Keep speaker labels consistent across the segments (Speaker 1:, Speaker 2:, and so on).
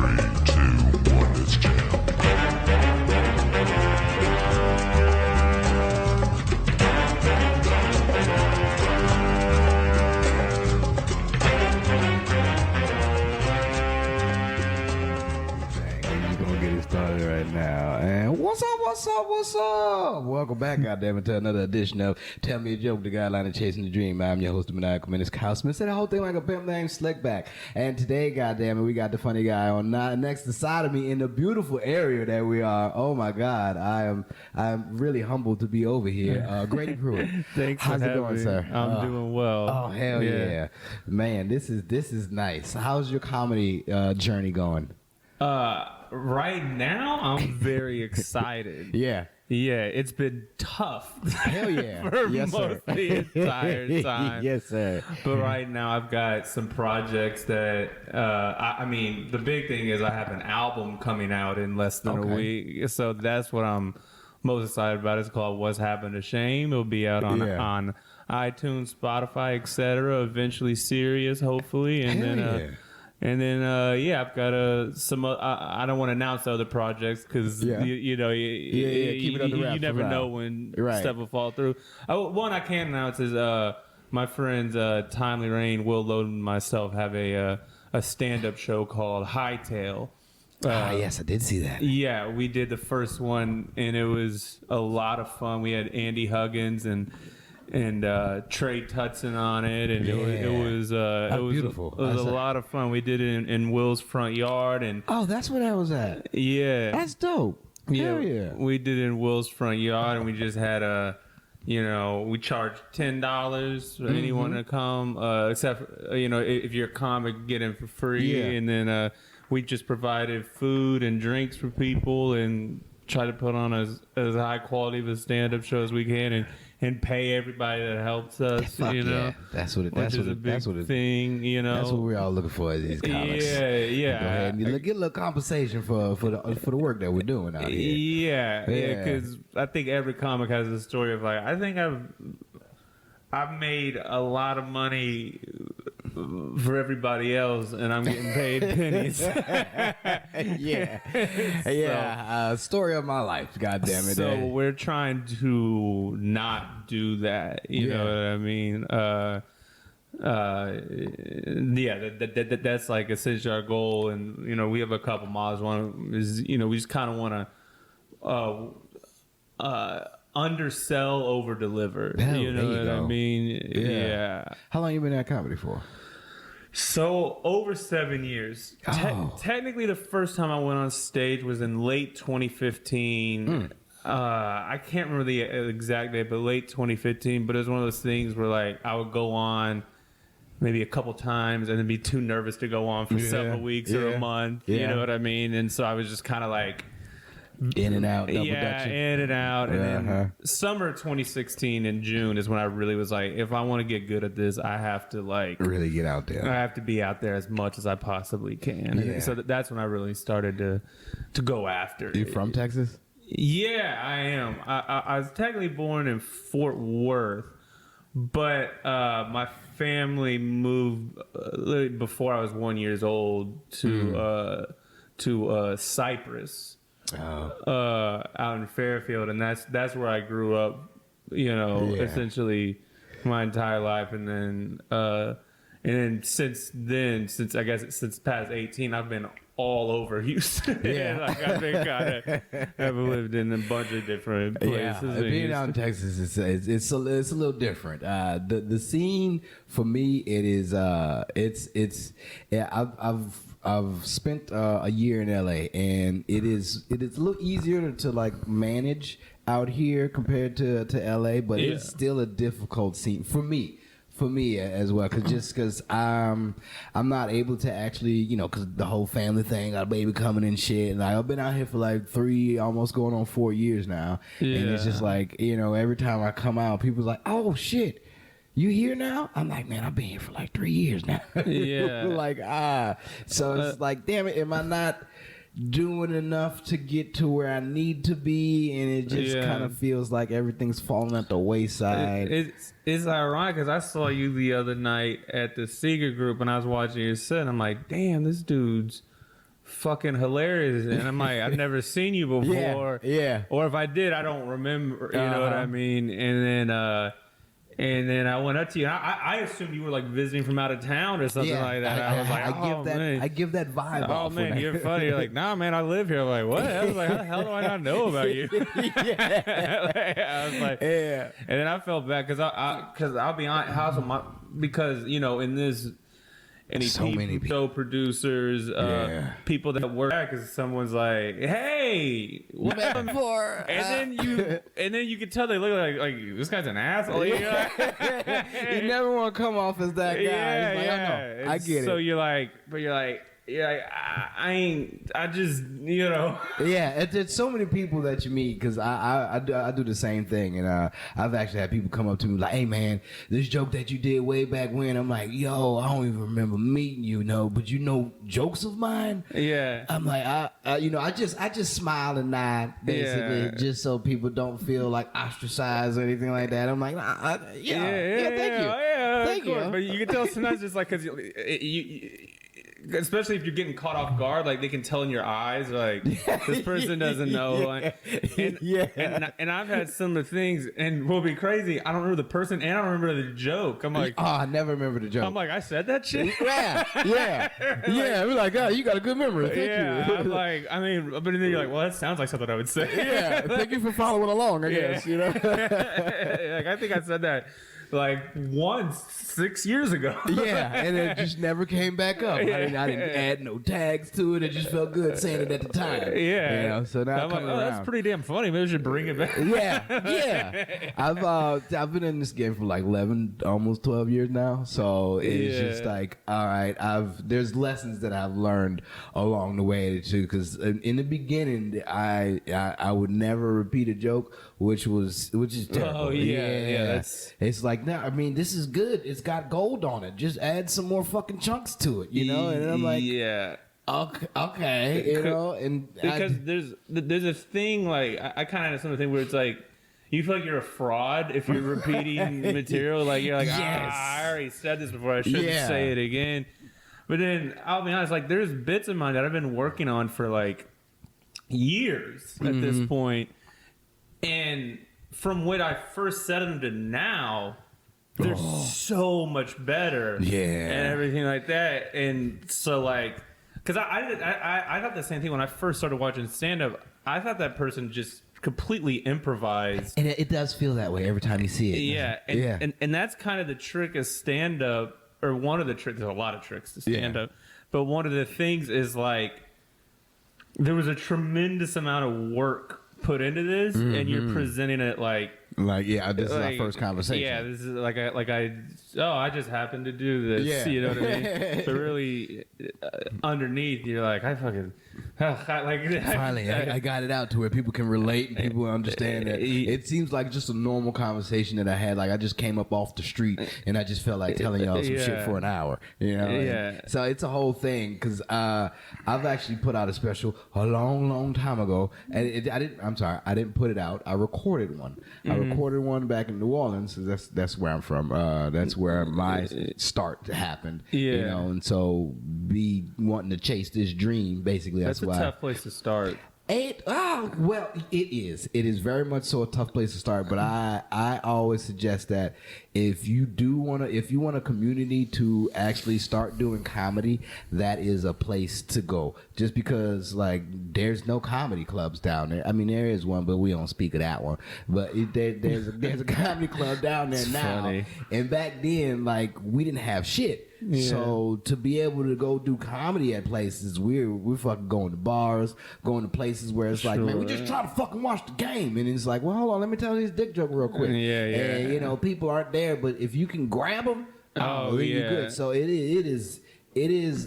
Speaker 1: 2, 1, let's jam.
Speaker 2: Started right now. And what's up? Welcome back, goddammit, to another edition of Tell Me a Joke, the guideline of chasing the dream. I'm your host, the Maniacal, Menace. Kyle Smith said the whole thing like a pimp named Slickback. And today, goddammit, we got the funny guy on next to side of me in the beautiful area that we are. Oh my God, I'm really humbled to be over here. Grady Pruitt.
Speaker 3: Thanks.
Speaker 2: How's it going, sir?
Speaker 3: I'm doing well.
Speaker 2: Oh hell yeah, man! This is nice. How's your comedy journey going?
Speaker 3: Right now, I'm very excited.
Speaker 2: Yeah.
Speaker 3: Yeah, it's been tough.
Speaker 2: Hell yeah.
Speaker 3: For
Speaker 2: Yes,
Speaker 3: most
Speaker 2: sir.
Speaker 3: the entire time.
Speaker 2: Yes, sir.
Speaker 3: But right now, I've got some projects that, I mean, the big thing is I have an album coming out in less than a week. So that's what I'm most excited about. It's called What's Happened to Shame. It'll be out on iTunes, Spotify, etc. Eventually Sirius, hopefully. And
Speaker 2: Hell
Speaker 3: then...
Speaker 2: yeah.
Speaker 3: And then, I've got some. I don't want to announce the other projects because
Speaker 2: keep
Speaker 3: it under wraps. You never know when stuff will fall through. One I can announce is my friends Timely Rain, Will Loden, and myself have a stand-up show called Hightail.
Speaker 2: Yes, I did see that.
Speaker 3: Yeah, we did the first one, and it was a lot of fun. We had Andy Huggins and Trey Tutson on it, and it was
Speaker 2: beautiful.
Speaker 3: It was a lot of fun. We did it in Will's front yard, and
Speaker 2: that's where that was at.
Speaker 3: Yeah,
Speaker 2: that's dope. Hell yeah.
Speaker 3: We did it in Will's front yard, and we just had we charged $10 for anyone to come, except for, if you're a comic, get in for free, and then we just provided food and drinks for people and try to put on as high quality of a stand-up show as we can, and pay everybody that helps us.
Speaker 2: Yeah. That's what
Speaker 3: that's a big thing.
Speaker 2: That's what we're all looking for as these comics.
Speaker 3: Yeah.
Speaker 2: Go ahead and get a little compensation for the work that we're doing out here.
Speaker 3: Yeah. Because I think every comic has a story of like, I think I've made a lot of money for everybody else, and I'm getting paid pennies.
Speaker 2: Story of my life, God damn it.
Speaker 3: So we're trying to not do that. You know what I mean? That's like essentially our goal, and we have a couple models. One is we just kind of want to undersell, over deliver. You know what I mean? Yeah.
Speaker 2: How long you been at comedy for?
Speaker 3: So over 7 years. Technically, the first time I went on stage was in late 2015. I can't remember the exact date, but late 2015. But it was one of those things where like I would go on maybe a couple times and then be too nervous to go on for several weeks or a month. You know what I mean? And so I was just kind of like
Speaker 2: in and out, double
Speaker 3: in and out. And then summer 2016 in June is when I really was like, if I want to get good at this, I have to like
Speaker 2: really get out there.
Speaker 3: I have to be out there as much as I possibly can. And so that's when I really started to go after it.
Speaker 2: You from Texas?
Speaker 3: Yeah, I am. I was technically born in Fort Worth, but my family moved before I was 1 year old to Cyprus. Out in Fairfield, and that's where I grew up, essentially my entire life, and then since past 18, I've been all over Houston. I've lived in a bunch of different places.
Speaker 2: Being out in Texas, it's a little different. The scene for me, it is I've spent a year in LA, and it is a little easier to like manage out here compared to LA, but it's still a difficult scene for me as well, because I'm not able to actually, because the whole family thing, got a baby coming and shit, and I've been out here for like 3, almost going on 4 years now, and it's just like, every time I come out, people's like, oh shit, you here now? I'm like, man, I've been here for like 3 years now. So it's like, damn it, am I not doing enough to get to where I need to be? And it just kind of feels like everything's falling at the wayside.
Speaker 3: It's ironic because I saw you the other night at the Seeger group and I was watching your set and I'm like, damn, this dude's fucking hilarious. And I'm like, I've never seen you before.
Speaker 2: Yeah.
Speaker 3: Or if I did, I don't remember. You know what I mean? And then I went up to you. And I assumed you were like visiting from out of town or something like that. I was like,
Speaker 2: I give that vibe.
Speaker 3: Oh man, you're funny. You're like, nah, man, I live here. I'm like, what? I was like, how the hell do I not know about you? I was like, yeah. And then I felt bad because I'll be honest, because you know in this. Many show producers, people that work, because someone's like, "Hey, what?" and then you can tell they look like this guy's an asshole. You
Speaker 2: never want to come off as that guy.
Speaker 3: Yeah,
Speaker 2: like,
Speaker 3: yeah.
Speaker 2: I get it.
Speaker 3: So you're like, I just, you know.
Speaker 2: Yeah, it's so many people that you meet because I do the same thing, and I've actually had people come up to me like, "Hey man, this joke that you did way back when," I'm like, "Yo, I don't even remember meeting you, but you know jokes of mine."
Speaker 3: Yeah,
Speaker 2: I'm like, I just smile and nod basically, just so people don't feel like ostracized or anything like that. I'm like, thank you,
Speaker 3: thank you. But you can tell sometimes just like because you especially if you're getting caught off guard, like they can tell in your eyes, like this person doesn't know. Like, and I've had similar things, and will be crazy. I don't remember the person, and I don't remember the joke. I'm like,
Speaker 2: I never remember the joke.
Speaker 3: I'm like, I said that shit.
Speaker 2: Yeah. We're like, oh, you got a good memory. Thank you.
Speaker 3: I'm like, I mean, but then you're like, well, that sounds like something I would say.
Speaker 2: Thank you for following along. I guess you know.
Speaker 3: Like I think I said that. Like once 6 years ago.
Speaker 2: And it just never came back up. I didn't add no tags to it. It just felt good saying it at the time. So now I'm like,
Speaker 3: that's pretty damn funny. Maybe we should bring it back.
Speaker 2: I've been in this game for like 11, almost 12 years now. So it's just like, all right, there's lessons that I've learned along the way too. Because in the beginning, I would never repeat a joke, which is terrible.
Speaker 3: Oh yeah.
Speaker 2: It's like, no, I mean, this is good. It's got gold on it. Just add some more fucking chunks to it, you know? And I'm like, okay, you know? And
Speaker 3: because there's a thing, like, I kind of have something where it's like, you feel like you're a fraud if you're repeating material. Like, you're like, I already said this before. I shouldn't say it again. But then, I'll be honest, like, there's bits of mine that I've been working on for, like, years at this point. And from what I first said them to now, they're so much better, and everything like that. And so, like, because I thought the same thing when I first started watching stand up. I thought that person just completely improvised,
Speaker 2: and it does feel that way every time you see it.
Speaker 3: And that's kind of the trick of stand up, or one of the tricks. There's a lot of tricks to stand up, but one of the things is like there was a tremendous amount of work put into this, and you're presenting it like
Speaker 2: this is our first conversation.
Speaker 3: Yeah, this is I just happened to do this. You know what I mean? But really, underneath, you're like, I fucking
Speaker 2: finally, I got it out to where people can relate and people understand that. It seems like just a normal conversation that I had. Like I just came up off the street and I just felt like telling y'all some shit for an hour. You know? And so it's a whole thing because I've actually put out a special a long time ago, and I didn't put it out. I recorded one. I recorded one back in New Orleans. That's where I'm from. That's where my start happened. You know, and so be wanting to chase this dream basically.
Speaker 3: That's a tough place to start.
Speaker 2: Well, it is. It is very much so a tough place to start. But I always suggest that if you want a community to actually start doing comedy, that is a place to go. Just because like there's no comedy clubs down there. I mean there is one, but we don't speak of that one. But there's a comedy club down there now.
Speaker 3: Funny.
Speaker 2: And back then, like we didn't have shit. So to be able to go do comedy at places, we're fucking going to bars, going to places where it's like, man, we just try to fucking watch the game, and it's like, well, hold on, let me tell you this dick joke real quick. And you know, people aren't there, but if you can grab them, you're good. So it is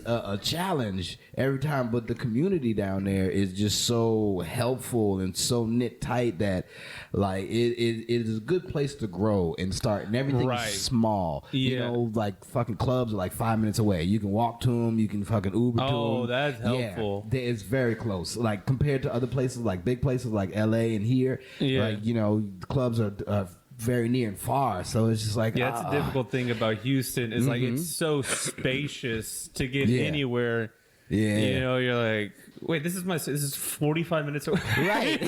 Speaker 2: a challenge every time, but the community down there is just so helpful and so knit tight that like it is a good place to grow and start, and everything's small. You know, like fucking clubs are like 5 minutes away. You can walk to them, you can fucking Uber to them.
Speaker 3: Oh, that's helpful.
Speaker 2: It's very close. Like compared to other places, like big places like LA and here, like, you know, clubs are very near and far, so it's just like
Speaker 3: that's a difficult thing about Houston is like it's so spacious to get anywhere.
Speaker 2: Yeah.
Speaker 3: You know, you're like, wait, this is 45 minutes away.
Speaker 2: Right.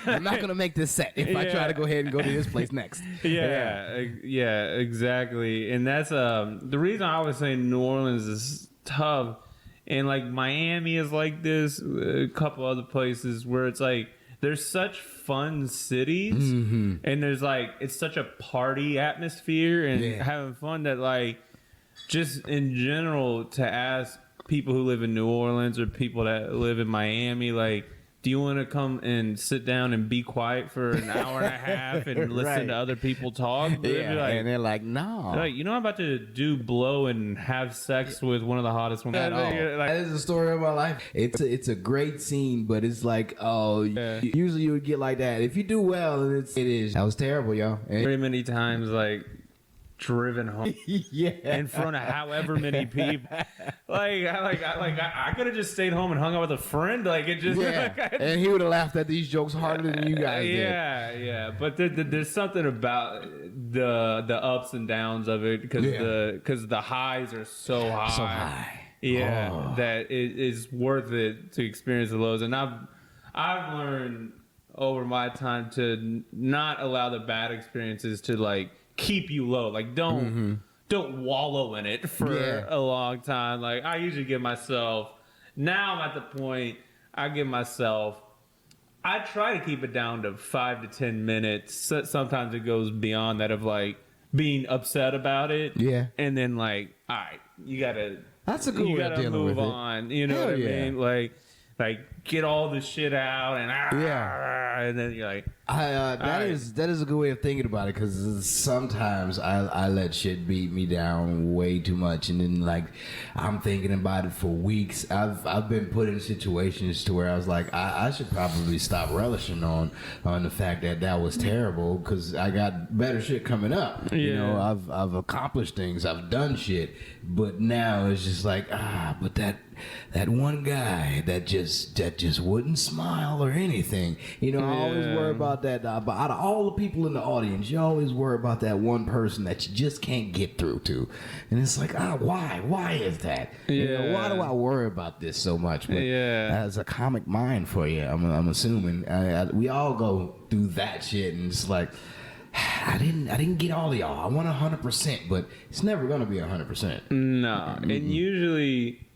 Speaker 2: I'm not gonna make this set if I try to go ahead and go to this place next.
Speaker 3: Yeah, exactly. And that's the reason I was saying New Orleans is tough, and like Miami is like this. A couple other places where it's like there's such fun cities, and there's like it's such a party atmosphere and having fun that like just in general to ask people who live in New Orleans or people that live in Miami, like, do you want to come and sit down and be quiet for an hour and a half and listen to other people talk?
Speaker 2: Yeah,
Speaker 3: like,
Speaker 2: and they're like, no.
Speaker 3: They're like, you know, I'm about to do blow and have sex with one of the hottest women.
Speaker 2: At all.
Speaker 3: Like,
Speaker 2: that is the story of my life. It's a great scene, but it's like, usually you would get like that. If you do well, it is. That was terrible, y'all.
Speaker 3: very many times, like, driven home in front of however many people. I could have just stayed home and hung out with a friend. Like it just,
Speaker 2: and he would have laughed at these jokes harder than you guys did.
Speaker 3: Yeah. But there's something about the ups and downs of it because the highs are so high.
Speaker 2: So high.
Speaker 3: Yeah, that it is worth it to experience the lows. And I've learned over my time to not allow the bad experiences to like keep you low. Like don't wallow in it for a long time. Like I usually give myself, now I'm at the point I try to keep it down to 5 to 10 minutes. Sometimes it goes beyond that of like being upset about it. Yeah. And then like, all right,
Speaker 2: that's a good way of dealing with it.
Speaker 3: Move on. You know what I mean? Like get all the shit out and then you're like,
Speaker 2: that is a good way of thinking about it, because sometimes I let shit beat me down way too much, and then like I'm thinking about it for weeks. I've been put in situations to where I was like, I should probably stop relishing on the fact that was terrible, because I got better shit coming up. You know, I've accomplished things, I've done shit, but now it's just like but that one guy that just wouldn't smile or anything. You know, I always worry about that. But out of all the people in the audience, you always worry about that one person that you just can't get through to. And it's like, why? Why is that? You know, why do I worry about this so much? But as a comic mind for you, I'm assuming we all go through that shit, and it's like, I didn't get all of y'all. I want 100%, but it's never gonna be 100%.
Speaker 3: No, and usually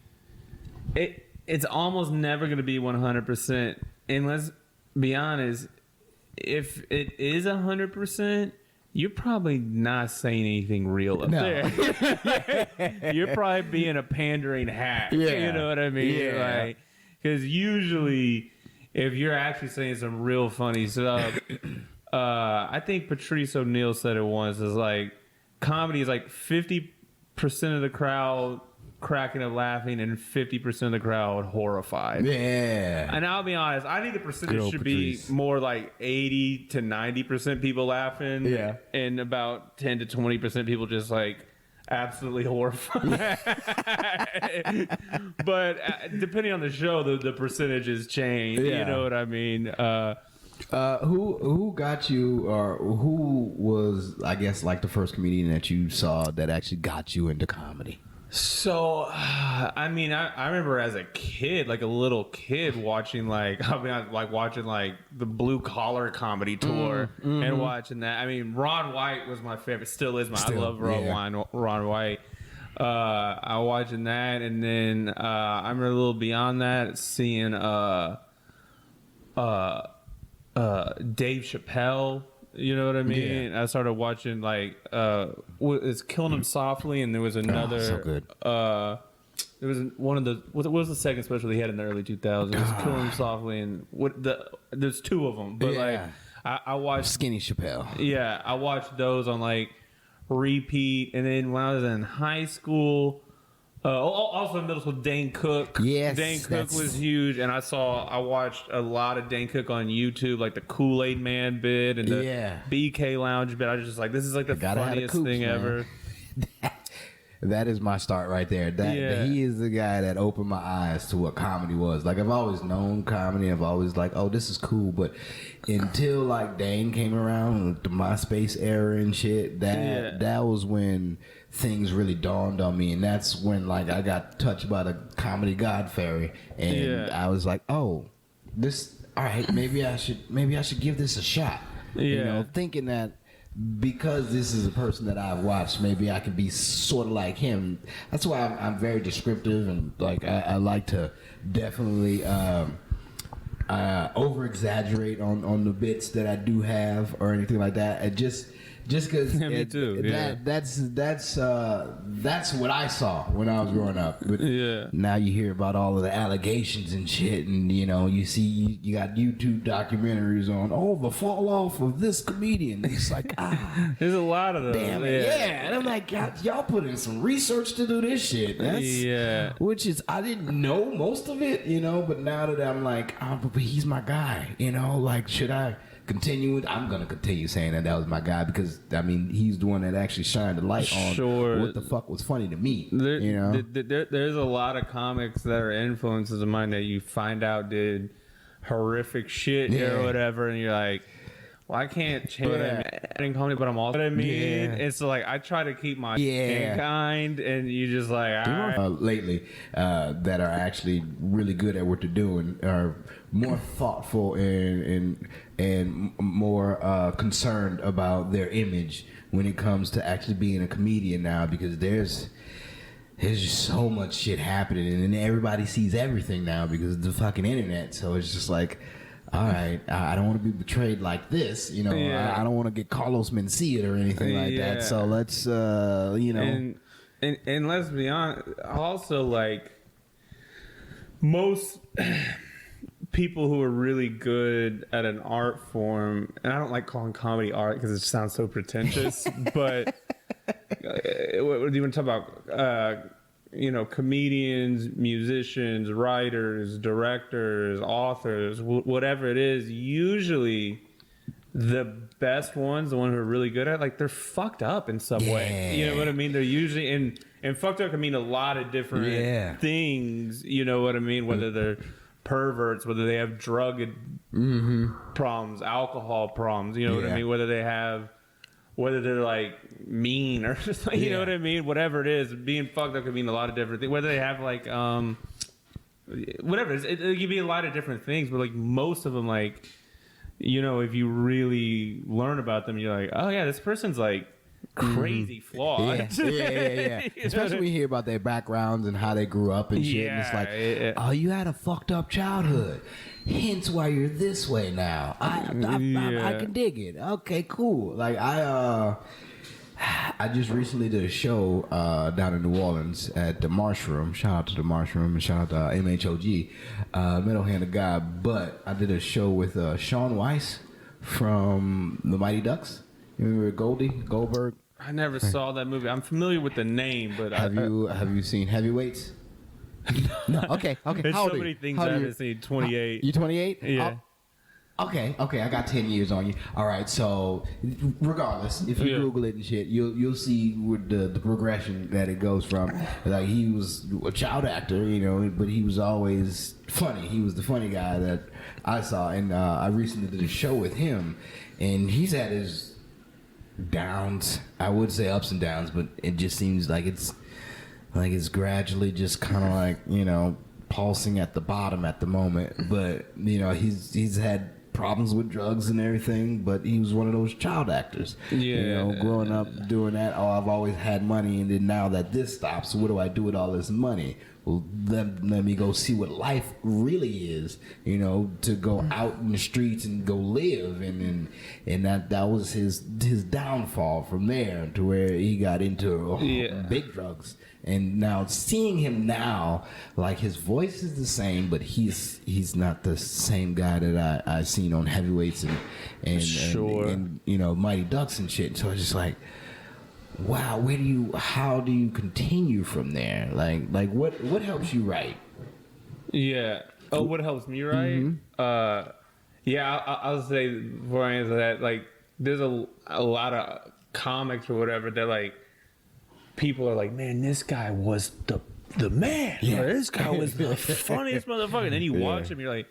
Speaker 3: it's almost never gonna be 100%. And let's be honest, if it is 100%, you're probably not saying anything real up there. You're probably being a pandering hack. You know what I mean? Like, because usually, if you're actually saying some real funny stuff, I think Patrice O'Neal said it once. Is like comedy is like 50% of the crowd cracking up laughing and 50% of the crowd horrified. Yeah. And I'll be honest, I think the percentage should be more like 80 to 90% people laughing. Yeah. And about 10 to 20% people just like absolutely horrified. But depending on the show, the percentages change. You know what I mean?
Speaker 2: Who got you, or who was, I guess, like the first comedian that you saw that actually got you into comedy?
Speaker 3: So, I mean, I remember as a kid, like a little kid, watching watching the Blue Collar Comedy Tour and watching that. I mean, Ron White was my favorite. Still is I love Ron White. I watching that, and then I remember a little beyond that, seeing Dave Chappelle. You know what I mean? I started watching it's Killing Him Softly, and there was another. So good. There was one of the what was the second special he had in the early 2000s? It was Killing Him Softly, and there's two of them, but I watched
Speaker 2: Skinny Chappelle.
Speaker 3: Yeah, I watched those on like repeat, and then when I was in high school. Also in middle school, Dane Cook.
Speaker 2: Yes,
Speaker 3: Dane Cook was huge, and I watched a lot of Dane Cook on YouTube, like the Kool-Aid Man bit and the BK Lounge bit. I was just like, this is like the funniest thing ever.
Speaker 2: that is my start right there. He is the guy that opened my eyes to what comedy was. Like, I've always known comedy. I've always like, oh, this is cool. But until like Dane came around, the MySpace era and shit, that was when things really dawned on me. And that's when like I got touched by the comedy God fairy, and I was like, oh, this. All right, maybe I should give this a shot. You know, thinking that because this is a person that I've watched, maybe I can be sort of like him. That's why I'm very descriptive, and like I like to definitely over exaggerate on the bits that I do have or anything like that. And just because
Speaker 3: me too.
Speaker 2: That's what I saw when I was growing up. But now you hear about all of the allegations and shit, and you know you see you got YouTube documentaries on the fall off of this comedian. It's like
Speaker 3: there's a lot of them.
Speaker 2: Damn it, and I'm like, God, y'all put in some research to do this shit. Which is I didn't know most of it, you know, but now that I'm like, but he's my guy, you know, like should I continue with? I'm gonna continue saying that was my guy because I mean he's the one that actually shined the light on what the fuck was funny to me. You know,
Speaker 3: there's a lot of comics that are influences of mine that you find out did horrific shit or whatever, and you're like, well, I can't change in comedy, but I'm also what I mean. It's like I try to keep my kind, and you just like
Speaker 2: lately that are actually really good at what they're doing are more thoughtful and more concerned about their image when it comes to actually being a comedian now, because there's just so much shit happening and everybody sees everything now because of the fucking internet. So it's just like, all right, I don't want to be betrayed like this, you know. I don't want to get Carlos Mencia or anything like that. So let's, you know,
Speaker 3: and let's be honest. Also, like most people who are really good at an art form, and I don't like calling comedy art because it sounds so pretentious, but what do you want to talk about? You know, comedians, musicians, writers, directors, authors, whatever it is, usually the best ones, the ones who are really good at, like they're fucked up in some way. You know what I mean? They're usually and fucked up can mean a lot of different things. You know what I mean? Whether they're perverts, whether they have drug problems, alcohol problems. You know what I mean? Whether they're like mean or just like, you know what I mean? Whatever it is, being fucked up can mean a lot of different things. Whether they have like, whatever, it can be a lot of different things, but like most of them, like, you know, if you really learn about them, you're like, oh yeah, this person's like crazy flawed.
Speaker 2: Especially when you hear about their backgrounds and how they grew up and shit. And it's like, oh, you had a fucked up childhood. Hence why you're this way now. I can dig it. Okay, cool. Like I just recently did a show down in New Orleans at the Marshroom. Shout out to the Marshroom and shout out to MHOG, Metal Handed Guy. But I did a show with Sean Weiss from the Mighty Ducks. You remember Goldberg?
Speaker 3: I never saw that movie. I'm familiar with the name, but
Speaker 2: have you seen Heavyweights? No. Okay.
Speaker 3: There's so many things I haven't seen. 28.
Speaker 2: You 28?
Speaker 3: Yeah.
Speaker 2: Okay. I got 10 years on you. All right. So, regardless, if you Google it and shit, you'll see with the progression that it goes from. Like he was a child actor, you know, but he was always funny. He was the funny guy that I saw, and I recently did a show with him, and he's had his downs. I would say ups and downs, but it just seems like it's gradually just kind of like, you know, pulsing at the bottom at the moment. But you know, he's had problems with drugs and everything, but he was one of those child actors. You know, growing up doing that. Oh, I've always had money, and then now that this stops, what do I do with all this money? Well, let me go see what life really is, you know, to go out in the streets and go live, and that was his downfall from there to where he got into big drugs. And now seeing him now, like his voice is the same, but he's not the same guy that I've seen on Heavyweights and you know, Mighty Ducks and shit. So it's just like, wow, how do you continue from there? Like what helps you write?
Speaker 3: Yeah. Oh, what helps me write? Mm-hmm. I'll say before I answer that, like there's a lot of comics or whatever that like people are like, man, this guy was the man.
Speaker 2: Yeah.
Speaker 3: Or, this guy was the funniest motherfucker. And then you watch him, you're like,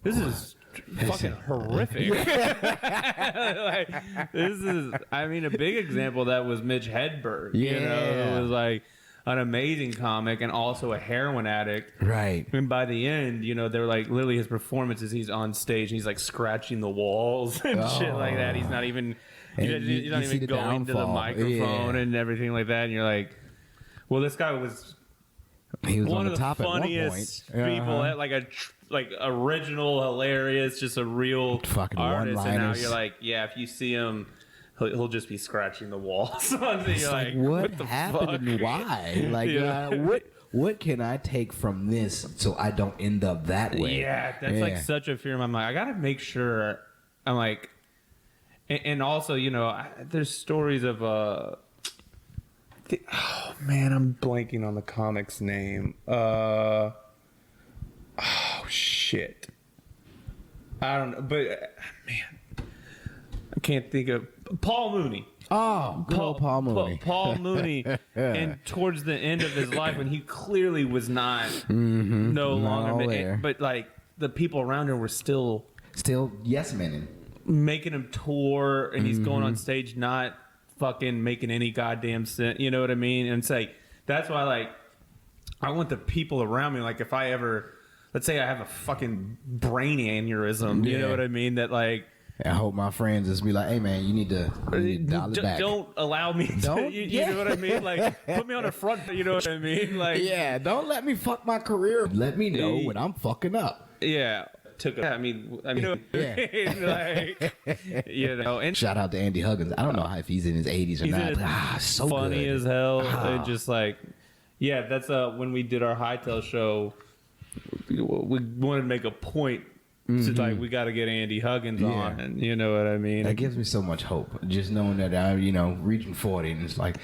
Speaker 3: this is fucking horrific. Like, this is, I mean, a big example of that was Mitch Hedberg. You know, who was like an amazing comic and also a heroin addict.
Speaker 2: Right.
Speaker 3: And by the end, you know, they're like, literally his performances, he's on stage and he's like scratching the walls and shit like that. He's not even, he's not even going to the microphone and everything like that. And you're like, well, this guy was
Speaker 2: he was
Speaker 3: one
Speaker 2: on
Speaker 3: of
Speaker 2: the top
Speaker 3: the
Speaker 2: at one
Speaker 3: funniest
Speaker 2: point.
Speaker 3: people, like original, hilarious, just a real
Speaker 2: fucking
Speaker 3: artist. And now
Speaker 2: one-liners.
Speaker 3: you're like, yeah, if you see him, he'll just be scratching the walls. So
Speaker 2: It's
Speaker 3: you're
Speaker 2: like,
Speaker 3: like,
Speaker 2: what
Speaker 3: the
Speaker 2: happened
Speaker 3: fuck?
Speaker 2: and why? Like,
Speaker 3: Yeah.
Speaker 2: what can I take from this so I don't end up that way?
Speaker 3: Yeah, that's like such a fear in my mind. I gotta make sure I'm like, and also, you know, there's stories of oh man, I'm blanking on the comic's name. Oh shit, I don't know, but man, I can't think of Paul Mooney.
Speaker 2: Oh, good old Paul Mooney.
Speaker 3: Paul Mooney, and towards the end of his life, when he clearly was not no longer,
Speaker 2: there.
Speaker 3: but like the people around him were still
Speaker 2: yes men.
Speaker 3: making him tour, and he's going on stage not fucking making any goddamn sense. You know what I mean? And it's like, that's why, like, I want the people around me, like, if I ever, let's say I have a fucking brain aneurysm, you know what I mean? That, like,
Speaker 2: I hope my friends just be like, hey man, you need to dial it back.
Speaker 3: Don't allow me to, you know what I mean? Like, put me on the front, you know what I mean? Like,
Speaker 2: yeah, don't let me fuck my career. Let me know when I'm fucking up.
Speaker 3: yeah. I mean, like, you know, and
Speaker 2: Shout out to Andy Huggins. I don't know if he's in his 80s or not. But, so
Speaker 3: funny
Speaker 2: good.
Speaker 3: as hell. And just like, yeah, that's when we did our Hightail show. We wanted to make a point to like, we got to get Andy Huggins on, and you know what I mean.
Speaker 2: That gives me so much hope. Just knowing that I'm, reaching 40, and it's like,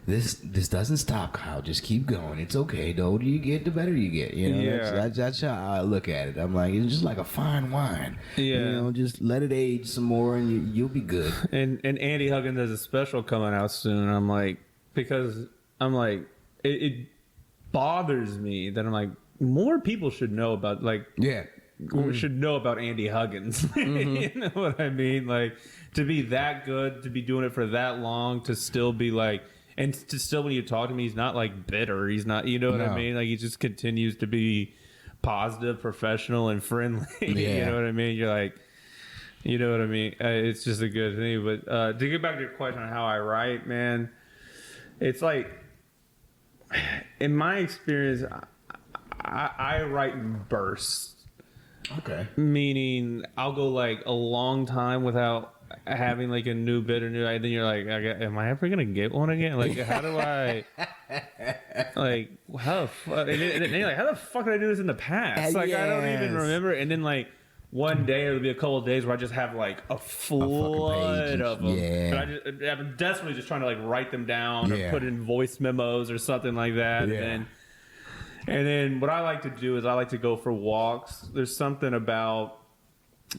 Speaker 2: this doesn't stop, Kyle. Just keep going. It's okay. The older you get, the better you get. You know, that's how I look at it. I'm like, it's just like a fine wine.
Speaker 3: Yeah.
Speaker 2: Just let it age some more, and you'll be good.
Speaker 3: And Andy Huggins has a special coming out soon. I'm like, because I'm like, it bothers me that I'm like, more people should know about, like, should know about Andy Huggins. You know what I mean? Like, to be that good, to be doing it for that long, to still be like, and to still, when you talk to me, he's not like bitter. He's not, you know what I mean? Like, he just continues to be positive, professional, and friendly. You know what I mean? You're like, you know what I mean? It's just a good thing. But to get back to your question on how I write, man, it's like, in my experience, I write in bursts.
Speaker 2: Okay.
Speaker 3: Meaning, I'll go like a long time without having like a new bit or new idea. Then you're like, am I ever gonna get one again? Like, how do I? Like, how the fuck? And then you're like, how the fuck did I do this in the past? Like, I don't even remember. And then like one day, it'll be a couple of days where I just have like a flood of them.
Speaker 2: Yeah.
Speaker 3: And I'm desperately just trying to like write them down or put in voice memos or something like that.
Speaker 2: Yeah.
Speaker 3: And then what I like to do is I like to go for walks. There's something about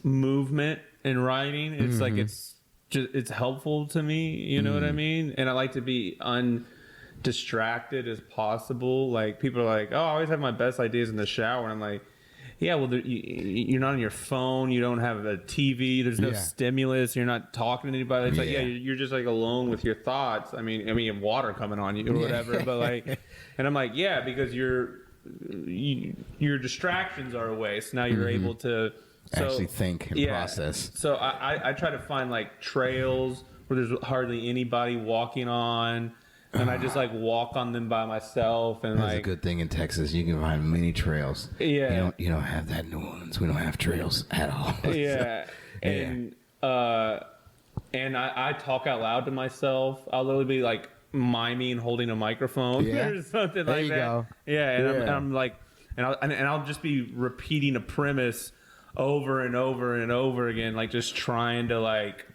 Speaker 3: movement in writing. It's like it's helpful to me. You know what I mean? And I like to be undistracted as possible. Like, people are like, oh, I always have my best ideas in the shower. And I'm like, yeah, well, you're not on your phone. You don't have a TV. There's no stimulus. You're not talking to anybody. It's like, you're just like alone with your thoughts. I mean, you have water coming on you or whatever. But like, and I'm like, yeah, because your distractions are away. So now you're able to
Speaker 2: actually think and process.
Speaker 3: So I try to find like trails where there's hardly anybody walking on. And I just like walk on them by myself, and
Speaker 2: that's
Speaker 3: like
Speaker 2: a good thing in Texas. You can find many trails.
Speaker 3: Yeah,
Speaker 2: you don't have that in New Orleans. We don't have trails at all.
Speaker 3: Yeah, and I talk out loud to myself. I'll literally be like miming holding a microphone or something
Speaker 2: there
Speaker 3: like
Speaker 2: you
Speaker 3: that.
Speaker 2: Go.
Speaker 3: Yeah, and I'm like, and I'll just be repeating a premise over and over and over again, like just trying to like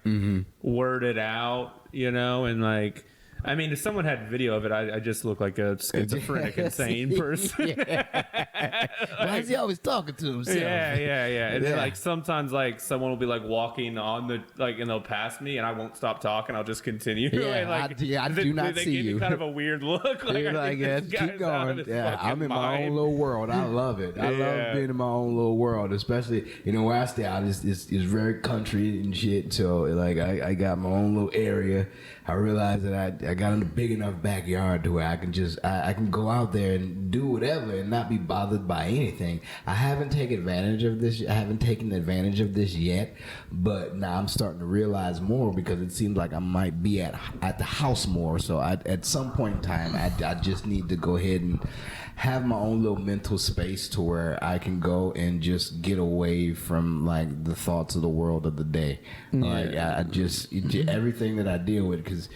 Speaker 3: word it out, you know, and like. I mean, if someone had video of it, I just look like a schizophrenic, insane person.
Speaker 2: Why is he always talking to himself?
Speaker 3: Yeah. And then like sometimes like someone will be like walking on the like and they'll pass me and I won't stop talking. I'll just continue.
Speaker 2: Yeah, I do not
Speaker 3: they
Speaker 2: see
Speaker 3: give
Speaker 2: you.
Speaker 3: me kind of a weird look. Like,
Speaker 2: You're like, yeah, keep going. Yeah, I'm in my own little world. I love it. I love being in my own little world, especially where I stay out is very country and shit. So like I got my own little area. I realized that I got a big enough backyard to where I can just I can go out there and do whatever and not be bothered by anything. I haven't taken advantage of this. I haven't taken advantage of this yet, but now I'm starting to realize more because it seems like I might be at the house more. So at some point in time, I just need to go ahead and have my own little mental space to where I can go and just get away from like the thoughts of the world of the day. Like I just everything that I deal with, because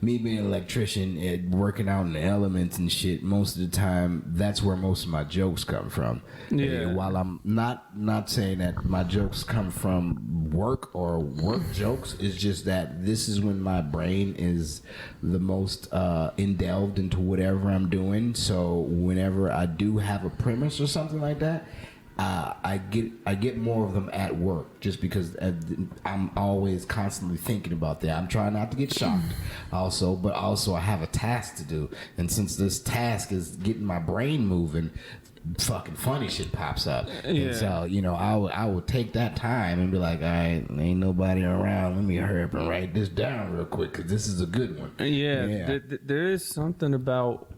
Speaker 2: me being an electrician and working out in the elements and shit, most of the time that's where most of my jokes come from. And while I'm not saying that my jokes come from work or work jokes, it's just that this is when my brain is the most indelved into whatever I'm doing. So whenever I do have a premise or something like that, I get more of them at work just because I'm always constantly thinking about that. I'm trying not to get shocked but also I have a task to do. And since this task is getting my brain moving, fucking funny shit pops up. And so, I would take that time and be like, all right, ain't nobody around. Let me hurry up and write this down real quick because this is a good one.
Speaker 3: There is something about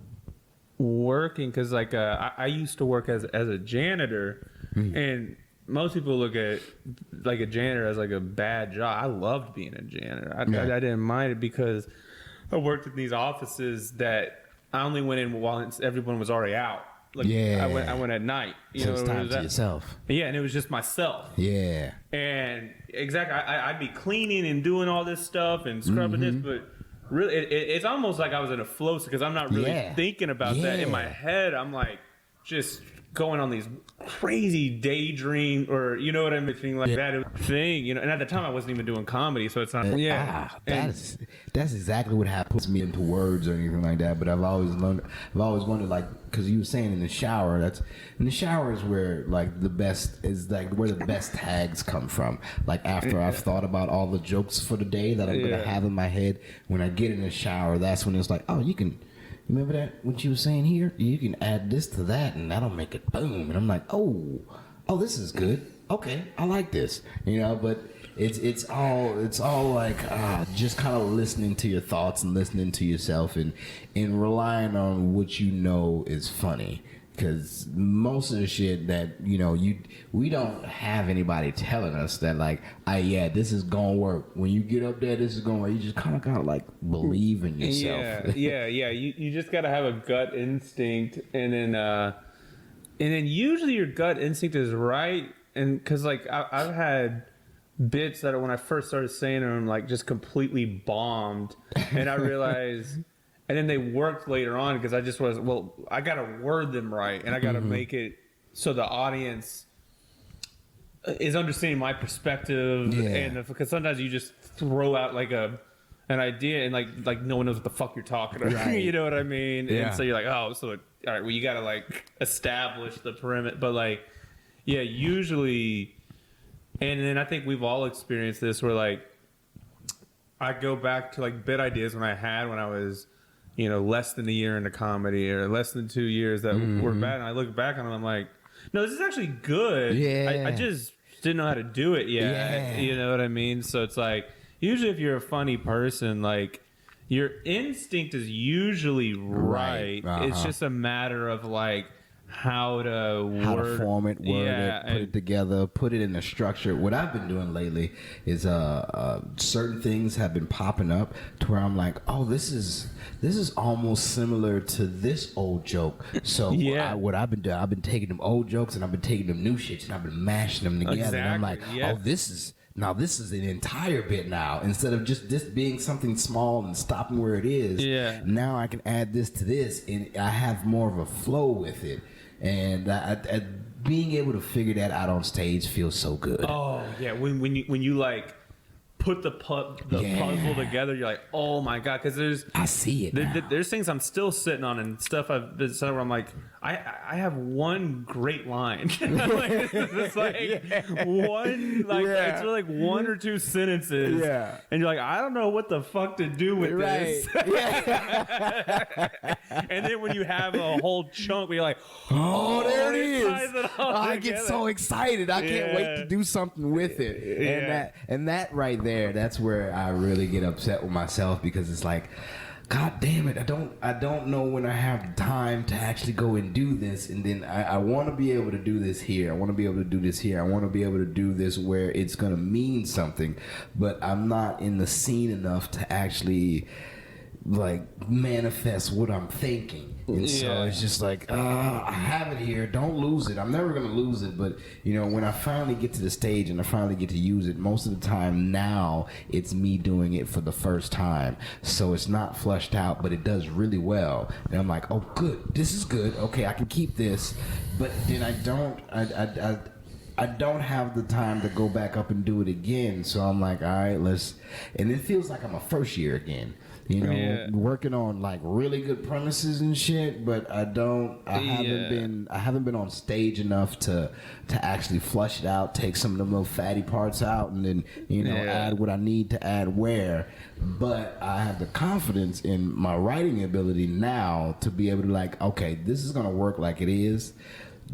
Speaker 3: working because like I used to work as a janitor, and most people look at like a janitor as like a bad job. I loved being a janitor. I didn't mind it because I worked in these offices that I only went in while everyone was already out. Like I went at night.
Speaker 2: So it's time to yourself.
Speaker 3: Yeah, and it was just myself.
Speaker 2: Yeah.
Speaker 3: And exactly, I'd be cleaning and doing all this stuff and scrubbing this, but really, it's almost like I was in a flow because I'm not really thinking about that. In my head, I'm like just going on these crazy daydream or you know what I'm saying, like that thing, and at the time I wasn't even doing comedy, so it's not
Speaker 2: that's exactly what happens me into words or anything like that. But I've always wondered, like, because you were saying in the shower, is where like the best is like where the best tags come from. Like after I've thought about all the jokes for the day that I'm gonna have in my head, when I get in the shower, that's when it's like, oh, you remember that what you were saying here? You can add this to that, and that'll make it boom. And I'm like, oh, this is good. Okay, I like this. But it's all like just kind of listening to your thoughts and listening to yourself and relying on what is funny. Because most of the shit that we don't have anybody telling us that like, this is gonna work. When you get up there, this is gonna work. You just kind of gotta like believe in yourself.
Speaker 3: Yeah. You just gotta have a gut instinct, and then usually your gut instinct is right. And because like I've had bits that when I first started saying them like just completely bombed, and I realized. And then they worked later on because I just was, I got to word them right. And I got to make it so the audience is understanding my perspective. Yeah. And because sometimes you just throw out like an idea and like no one knows what the fuck you're talking about. Right. You know what I mean? Yeah. And so you're like, all right, well, you got to like establish the perimeter. But like, usually, and then I think we've all experienced this where like, I go back to like bit ideas when I was, less than a year into comedy or less than 2 years that were bad. And I look back on it, I'm like, no, this is actually good. Yeah. I just didn't know how to do it yet. Yeah. You know what I mean? So it's like, usually if you're a funny person, like your instinct is usually right. It's just a matter of like, how to
Speaker 2: form it, word it, put it together, put it in a structure. What I've been doing lately is certain things have been popping up to where I'm like, oh, this is almost similar to this old joke. So what I've been doing, I've been taking them old jokes and I've been taking them new shits and I've been mashing them together. Exactly. And I'm like, oh, this is an entire bit now. Instead of just this being something small and stopping where it is, now I can add this to this and I have more of a flow with it. And being able to figure that out on stage feels so good.
Speaker 3: Oh yeah, when you like put the puzzle together, you're like, oh my god, because
Speaker 2: I see it now.
Speaker 3: there's things I'm still sitting on and stuff I've decided where I'm like, I have one great line. Like, it's like one, like it's really like one or two sentences, and you're like, I don't know what the fuck to do with this. And then when you have a whole chunk where you're like,
Speaker 2: oh, there it is. I get
Speaker 3: together.
Speaker 2: so excited. I can't wait to do something with it. And that right there, that's where I really get upset with myself, because it's like, God damn it, I don't know when I have time to actually go and do this. And then I want to be able to do this here. I want to be able to do this here. I want to be able to do this where it's going to mean something. But I'm not in the scene enough to actually like manifest what I'm thinking. And so it's just like, I have it here. Don't lose it. I'm never going to lose it. But, you know, when I finally get to the stage and I finally get to use it, most of the time now it's me doing it for the first time. So it's not flushed out, but it does really well. And I'm like, oh, good. This is good. Okay, I can keep this. But then I don't have the time to go back up and do it again. So I'm like, all right, and it feels like I'm a first year again. You know, working on like really good premises and shit, but I haven't been on stage enough to actually flush it out, take some of the little fatty parts out, and then, you know, add what I need to add where. But I have the confidence in my writing ability now to be able to like, okay, this is gonna work like it is.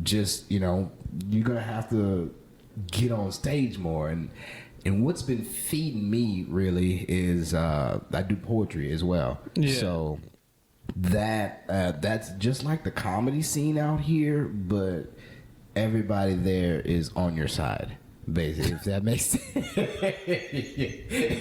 Speaker 2: Just, you know, you're gonna have to get on stage more. And what's been feeding me really is I do poetry as well. So that's just like the comedy scene out here, but everybody there is on your side, basically, if that makes sense.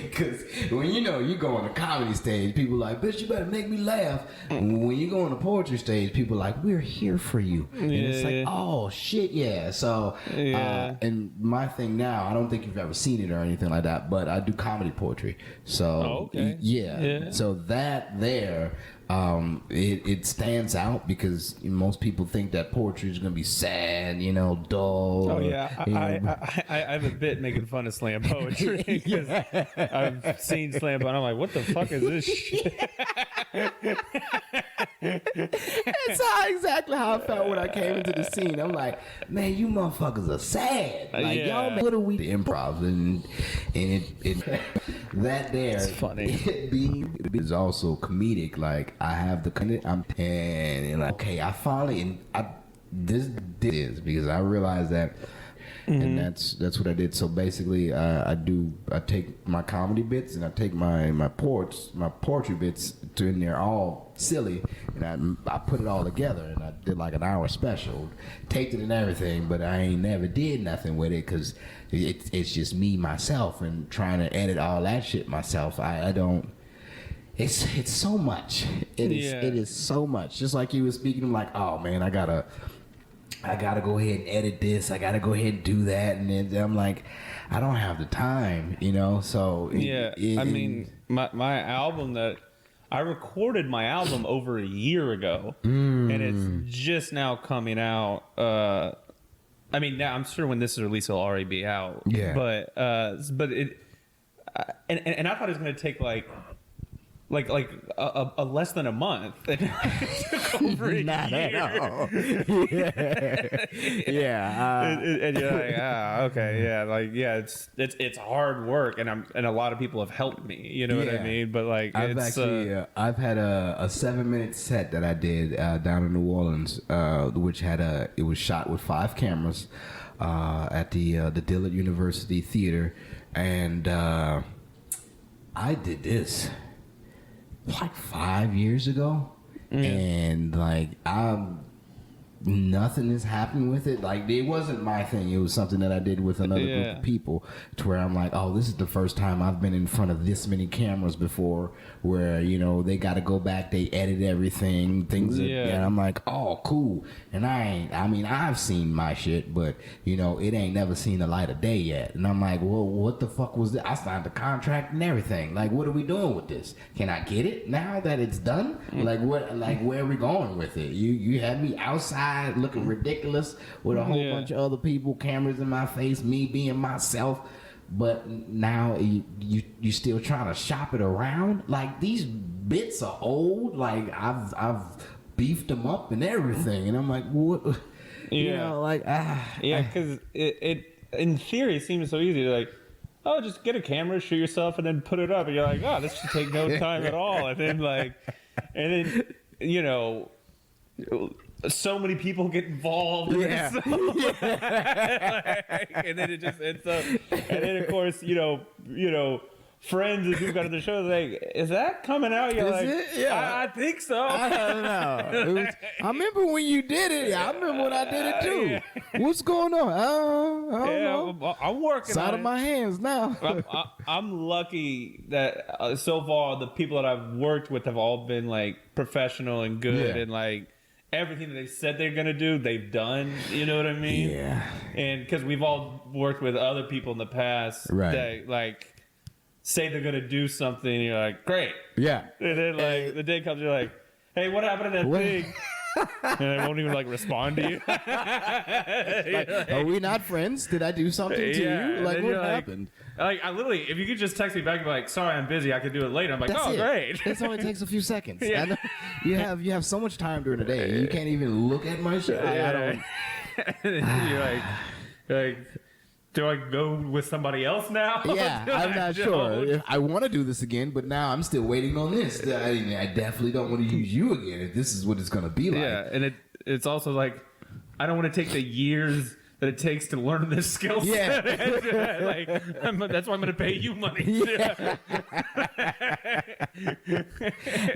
Speaker 2: Because when you go on a comedy stage, people are like, bitch, you better make me laugh. When you go on a poetry stage, people are like, we're here for you. And it's like, oh, shit, yeah. So, and my thing now, I don't think you've ever seen it or anything like that, but I do comedy poetry. So, so that there, it stands out because most people think that poetry is going to be sad, you know, dull.
Speaker 3: Oh yeah, I have a bit making fun of slam poetry because I've seen slam, but I'm like, what the fuck is this shit?
Speaker 2: That's exactly how I felt when I came into the scene. I'm like, man, you motherfuckers are sad. Like, y'all, what are we? The improv and it that there.
Speaker 3: It's funny.
Speaker 2: It is also comedic. Like, I have the and like, okay, I finally this is because I realized that. And that's what I did. So basically, I take my comedy bits and I take my poetry bits in there all silly, and I put it all together, and I did like an hour special, taped it and everything. But I ain't never did nothing with it because it's just me myself and trying to edit all that shit myself. I don't. It's so much. It is so much. Just like you were speaking, I'm like, oh man, I gotta go ahead and edit this. I gotta go ahead and do that, and then I'm like, I don't have the time, you know. So
Speaker 3: I mean, my album that I recorded my album over a year ago, and it's just now coming out. I mean, now I'm sure when this is released, it'll already be out. Yeah. But it, and I thought it was gonna take like a less than a month. And it took over a
Speaker 2: Not
Speaker 3: year.
Speaker 2: at all.
Speaker 3: And you're like, okay, yeah, like it's hard work, and a lot of people have helped me. You know what I mean? But like,
Speaker 2: I've had a 7-minute set that I did down in New Orleans, which it was shot with 5 cameras at the Dillard University Theater, and I did this like 5 years ago, and like nothing has happened with it. Like, it wasn't my thing. It was something that I did with another group of people, to where I'm like, oh, this is the first time I've been in front of this many cameras before, where, you know, they got to go back, they edit everything, and I'm like, oh, cool. And I've seen my shit, but, you know, it ain't never seen the light of day yet. And I'm like, well, what the fuck was that? I signed the contract and everything. Like, what are we doing with this? Can I get it now that it's done? Like, what? Like, where are we going with it? You had me outside looking ridiculous with a whole bunch of other people, cameras in my face, me being myself. but now you still trying to shop it around. Like these bits are old. Like I've beefed them up and everything, and I'm like, what? You know, like
Speaker 3: because it in theory seems so easy. Like, oh, just get a camera, shoot yourself, and then put it up, and you're like, oh, this should take no time at all. And then you know, so many people get involved.
Speaker 2: Yeah.
Speaker 3: And then it just ends up, and then of course, you know, friends and people got to the show, like, is that coming out? You're like,
Speaker 2: Yeah.
Speaker 3: I think so.
Speaker 2: I don't know. I remember when you did it. I remember when I did it too.
Speaker 3: Yeah.
Speaker 2: What's going on? I don't know.
Speaker 3: I'm working
Speaker 2: It's out
Speaker 3: on
Speaker 2: of
Speaker 3: it.
Speaker 2: my hands now.
Speaker 3: I'm lucky that so far the people that I've worked with have all been like professional and good, and like everything that they said they're gonna do, they've done. You know what I mean?
Speaker 2: Yeah.
Speaker 3: And because we've all worked with other people in the past that like say they're gonna do something, and you're like, great.
Speaker 2: Yeah.
Speaker 3: And then like the day comes, you're like, hey, what happened to that thing? And they won't even like respond to you.
Speaker 2: Like, are we not friends? Did I do something to you? Like, what happened?
Speaker 3: Like, I literally, if you could just text me back and be like, sorry, I'm busy, I could do it later. I'm like,
Speaker 2: That's
Speaker 3: oh,
Speaker 2: it.
Speaker 3: great.
Speaker 2: It only takes a few seconds.
Speaker 3: Yeah.
Speaker 2: I know you have so much time during the day. You can't even look at my shit. I don't.
Speaker 3: you're like, do I go with somebody else now?
Speaker 2: Yeah, I'm not sure. If I want to do this again, but now I'm still waiting on this. I definitely don't want to use you again if this is what it's going to be like.
Speaker 3: Yeah, and it's also like, I don't want to take the years that it takes to learn this skill set.
Speaker 2: Yeah.
Speaker 3: Like, that's why I'm going to pay you money.
Speaker 2: Yeah.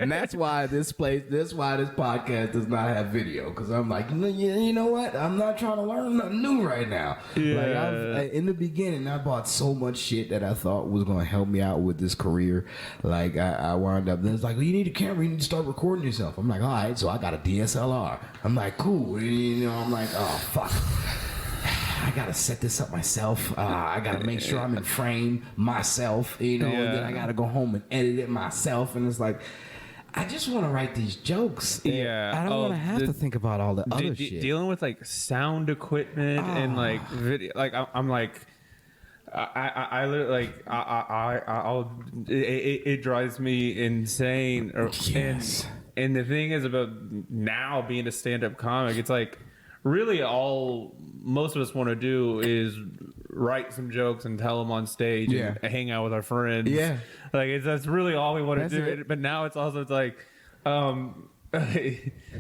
Speaker 2: And that's why this podcast does not have video, because I'm like, you know what? I'm not trying to learn nothing new right now.
Speaker 3: Yeah.
Speaker 2: Like in the beginning, I bought so much shit that I thought was going to help me out with this career. Like I wound up, then it's like, well, you need a camera, you need to start recording yourself. I'm like, all right, so I got a DSLR. I'm like, cool. You know, I'm like, oh fuck. I gotta set this up myself. I gotta make sure I'm in frame myself, you know, and then I gotta go home and edit it myself. And it's like, I just want to write these jokes.
Speaker 3: Yeah,
Speaker 2: I don't want to have to think about all the other shit.
Speaker 3: Dealing with like sound equipment and like video, like I'm like, I literally like I'll it drives me insane.
Speaker 2: Yes.
Speaker 3: And the thing is about now being a stand-up comic, it's like really all most of us want to do is write some jokes and tell them on stage and hang out with our friends. Yeah. Like that's really all we want to do. It. But now it's like,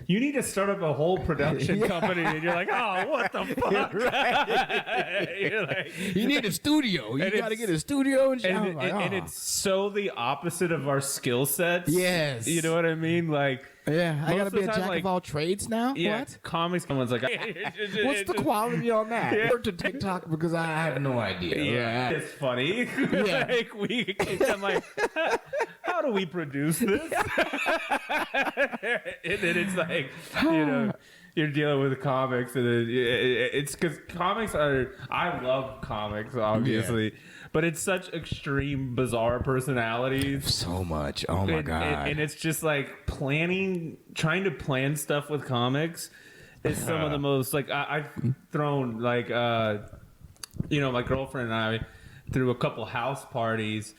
Speaker 3: you need to start up a whole production company, and you're like, oh, what the fuck? You're like,
Speaker 2: you need a studio. You got to get a studio and
Speaker 3: and it's so the opposite of our skill sets.
Speaker 2: Yes.
Speaker 3: You know what I mean? Like,
Speaker 2: yeah, I got to be a jack of all trades now?
Speaker 3: Yeah,
Speaker 2: what?
Speaker 3: Comics, someone's like,
Speaker 2: what's the quality on that? Yeah. To TikTok, because I have no idea.
Speaker 3: Yeah, it's funny.
Speaker 2: Yeah.
Speaker 3: Like I'm like, how do we produce this? And then it's like, you know, you're dealing with comics, and it's because comics are. I love comics, obviously, but it's such extreme, bizarre personalities.
Speaker 2: So much. Oh my god!
Speaker 3: And it's just like trying to plan stuff with comics is some of the most like I've thrown like you know, my girlfriend and I threw a couple house parties.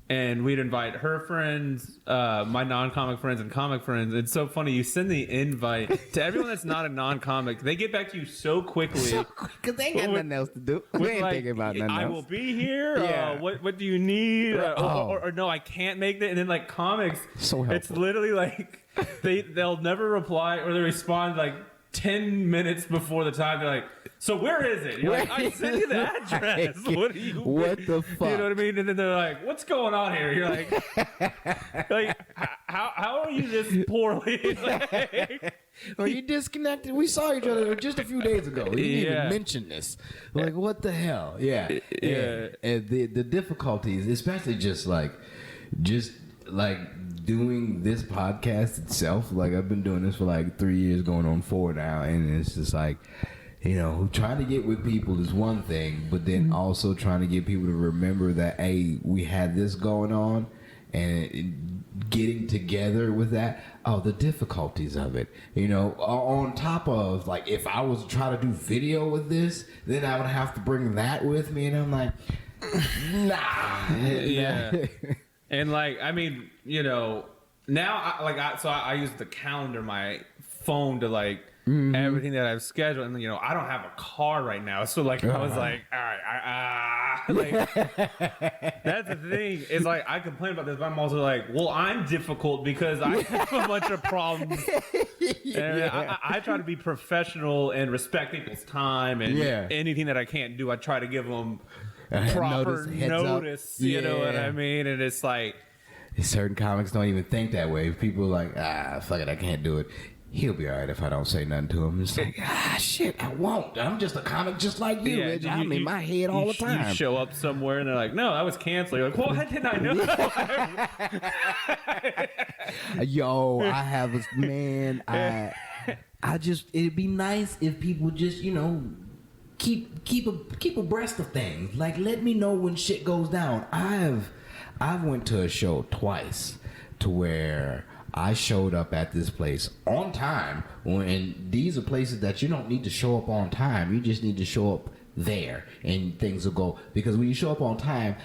Speaker 3: And we'd invite her friends, my non-comic friends, and comic friends. It's so funny. You send the invite to everyone that's not a non-comic. They get back to you so quickly.
Speaker 2: Because they ain't got nothing else to do. We ain't thinking about nothing else.
Speaker 3: I will be here. What do you need? Or no, I can't make that. And then like comics,
Speaker 2: so helpful.
Speaker 3: It's literally like they'll never reply, or they respond like 10 minutes before the time. They're like, so where is it? You're like, I sent you the address. What do you
Speaker 2: What the fuck?
Speaker 3: You know what I mean? And then they're like, what's going on here? You're like how are you this poorly?
Speaker 2: Well, you disconnected. We saw each other just a few days ago. You didn't even mention this. Like, what the hell? Yeah. And the difficulties, especially just like doing this podcast itself. Like, I've been doing this for like 3 years, going on 4 now, and it's just like, you know, trying to get with people is one thing, but then also trying to get people to remember that, hey, we had this going on, and getting together with that. Oh, the difficulties of it. You know, on top of, like, if I was to try to do video with this, then I would have to bring that with me, and I'm like, Nah.
Speaker 3: Yeah. And like, I mean, you know, now I use the calendar, my phone to like everything that I've scheduled, and you know, I don't have a car right now, so like I was like, all right, like that's the thing. It's like I complain about this, but I'm also like, well, I'm difficult because I have a bunch of problems. And I try to be professional and respect people's time, and anything that I can't do, I try to give them proper notice. You know what I mean? And it's like
Speaker 2: certain comics don't even think that way. People are like, fuck it, I can't do it. He'll be all right if I don't say nothing to him. It's like, shit, I won't. I'm just a comic just like you.
Speaker 3: Yeah,
Speaker 2: I'm in my head all the time.
Speaker 3: You show up somewhere and they're like, no, that was canceled. You're like, well, how did I know?
Speaker 2: Yo, I have a man. I just, it'd be nice if people just, you know, keep abreast of things. Like, let me know when shit goes down. I've went to a show twice to where I showed up at this place on time, and these are places that you don't need to show up on time. You just need to show up there, and things will go. Because when you show up on time,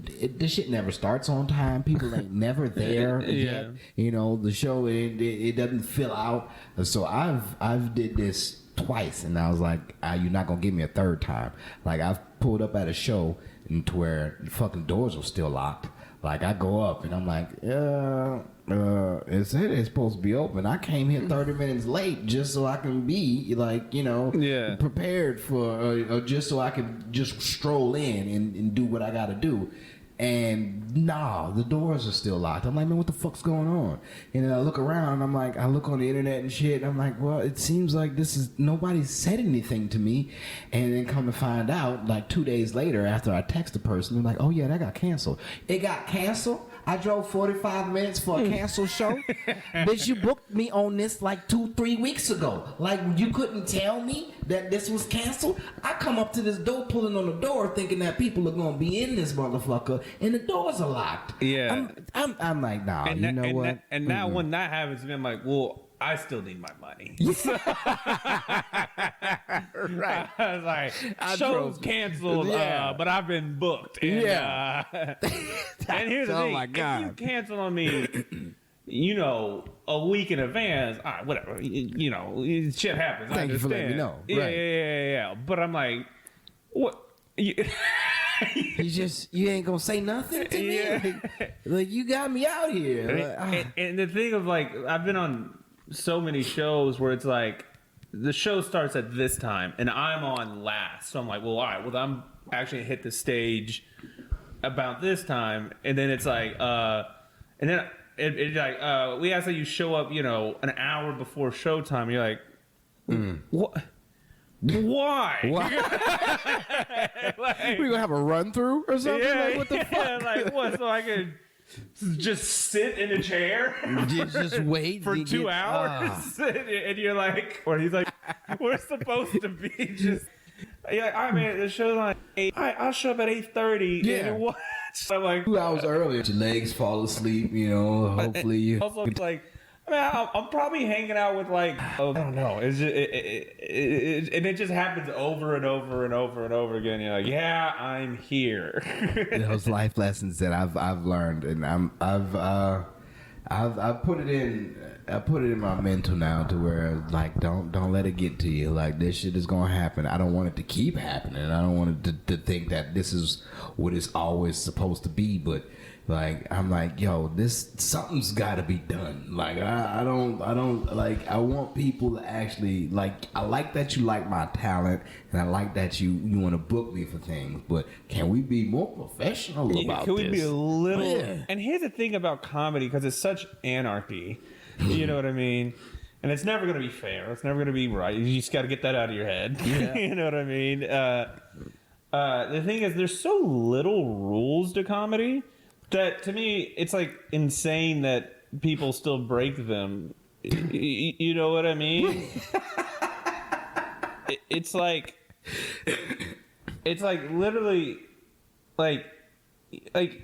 Speaker 2: this shit never starts on time. People ain't never there yet. You know, the show it doesn't fill out. So I've did this twice, and I was like, you're not gonna give me a third time. Like, I've pulled up at a show and to where the fucking doors were still locked. Like, I go up and I'm like, it said it's supposed to be open. I came here 30 minutes late just so I can be like, you know, prepared for, just so I can just stroll in and do what I got to do. And nah, the doors are still locked. I'm like, man, what the fuck's going on? And then I look around. I'm like, I look on the internet and shit. And I'm like, well, it seems like nobody said anything to me. And then come to find out, like 2 days later, after I text the person, they're like, oh yeah, that got canceled. It got canceled. I drove 45 minutes for a canceled show. Bitch, you booked me on this like 2-3 weeks ago. Like, you couldn't tell me that this was canceled? I come up to this door, pulling on the door, thinking that people are gonna be in this motherfucker, and the doors are locked.
Speaker 3: Yeah.
Speaker 2: I'm like, nah, you know what?
Speaker 3: And now when that happens to me, I'm like, well, I still need my money.
Speaker 2: Right.
Speaker 3: I was like, show's canceled, but I've been booked. And, and here's the thing. My God. If you cancel on me, you know, a week in advance, all right, whatever. You know, shit happens.
Speaker 2: Thank you for letting me know.
Speaker 3: Yeah. But I'm like, what?
Speaker 2: You ain't gonna say nothing to me? Like, you got me out here.
Speaker 3: And the thing of like, I've been on so many shows where it's like the show starts at this time and I'm on last, so I'm like, well, all right, well, I'm actually hit the stage about this time, and then it's like and then it's like we ask that you show up, you know, an hour before showtime. You're like, what? Why?
Speaker 2: Like, we gonna have a run through or something? Like, what the fuck?
Speaker 3: Like, what? So I could just sit in a chair,
Speaker 2: just wait
Speaker 3: for 2 hours, and you're like, or he's like, we're supposed to be just. Yeah, all right, man. The show's like 8. I'll show up at 8:30.
Speaker 2: Yeah.
Speaker 3: And watch. I'm like
Speaker 2: 2 hours earlier. Your legs fall asleep. You know. Hopefully you.
Speaker 3: Also, like, I mean, I'm probably hanging out with like, I don't know. It's just, and it just happens over and over and over and over again. You're like, yeah, I'm here.
Speaker 2: Those life lessons that I've learned, and I've put it in. I put it in my mental now to where, like, don't let it get to you. Like, this shit is gonna happen. I don't want it to keep happening. I don't want it to think that this is what it's always supposed to be. But like, I'm like, yo, something's got to be done. Like, I don't like. I want people to actually like. I like that you like my talent, and I like that you want to book me for things. But can we be more professional about this?
Speaker 3: Can we be a little? Yeah. And here's the thing about comedy, because it's such anarchy. You know what I mean? And it's never going to be fair. It's never going to be right. You just got to get that out of your head. Yeah. You know what I mean? The thing is, there's so little rules to comedy that, to me, it's like insane that people still break them. You know what I mean? It's like literally like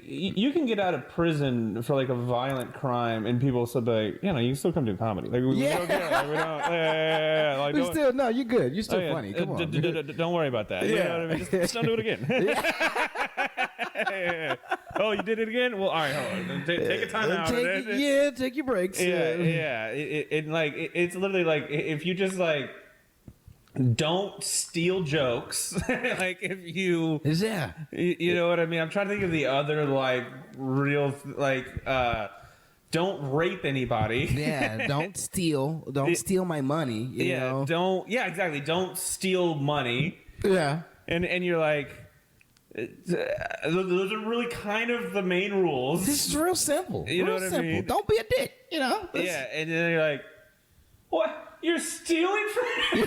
Speaker 3: you can get out of prison for like a violent crime, and people still be like, you know, you can still come do comedy. Like, we don't care. Like, we don't. Like,
Speaker 2: we still no, you're good. You're still funny. Come on.
Speaker 3: Don't worry about that. You know what I mean? Just don't do it again. yeah. Oh, you did it again? Well, all right, hold on. Take a time out.
Speaker 2: Take your breaks.
Speaker 3: Yeah. It's literally like if you just like don't steal jokes. Like if you know what I mean. I'm trying to think of the other like real like don't rape anybody.
Speaker 2: Yeah, don't steal. Don't steal my money. You know?
Speaker 3: Don't. Yeah, exactly. Don't steal money.
Speaker 2: Yeah.
Speaker 3: And you're like, those are really kind of the main rules.
Speaker 2: This is real simple.
Speaker 3: You know
Speaker 2: real
Speaker 3: what
Speaker 2: simple.
Speaker 3: I mean?
Speaker 2: Don't be a dick. You know.
Speaker 3: Yeah, and then you're like, what? You're stealing from me?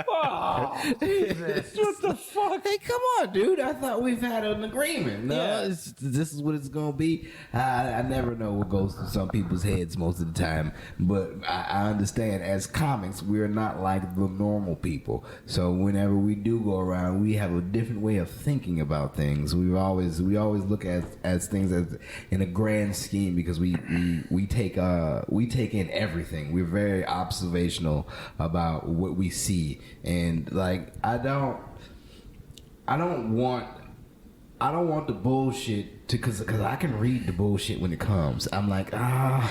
Speaker 3: Oh, Jesus. What the fuck?
Speaker 2: Hey, come on, dude. I thought we've had an agreement. No,
Speaker 3: Yeah.
Speaker 2: this is what it's going to be. I never know what goes through some people's heads most of the time. But I understand as comics, we're not like the normal people. So whenever we do go around, we have a different way of thinking about things. We always look at things as in a grand scheme because we take in everything. We're very observational about what we see, and like I don't want the bullshit to because I can read the bullshit when it comes. I'm like all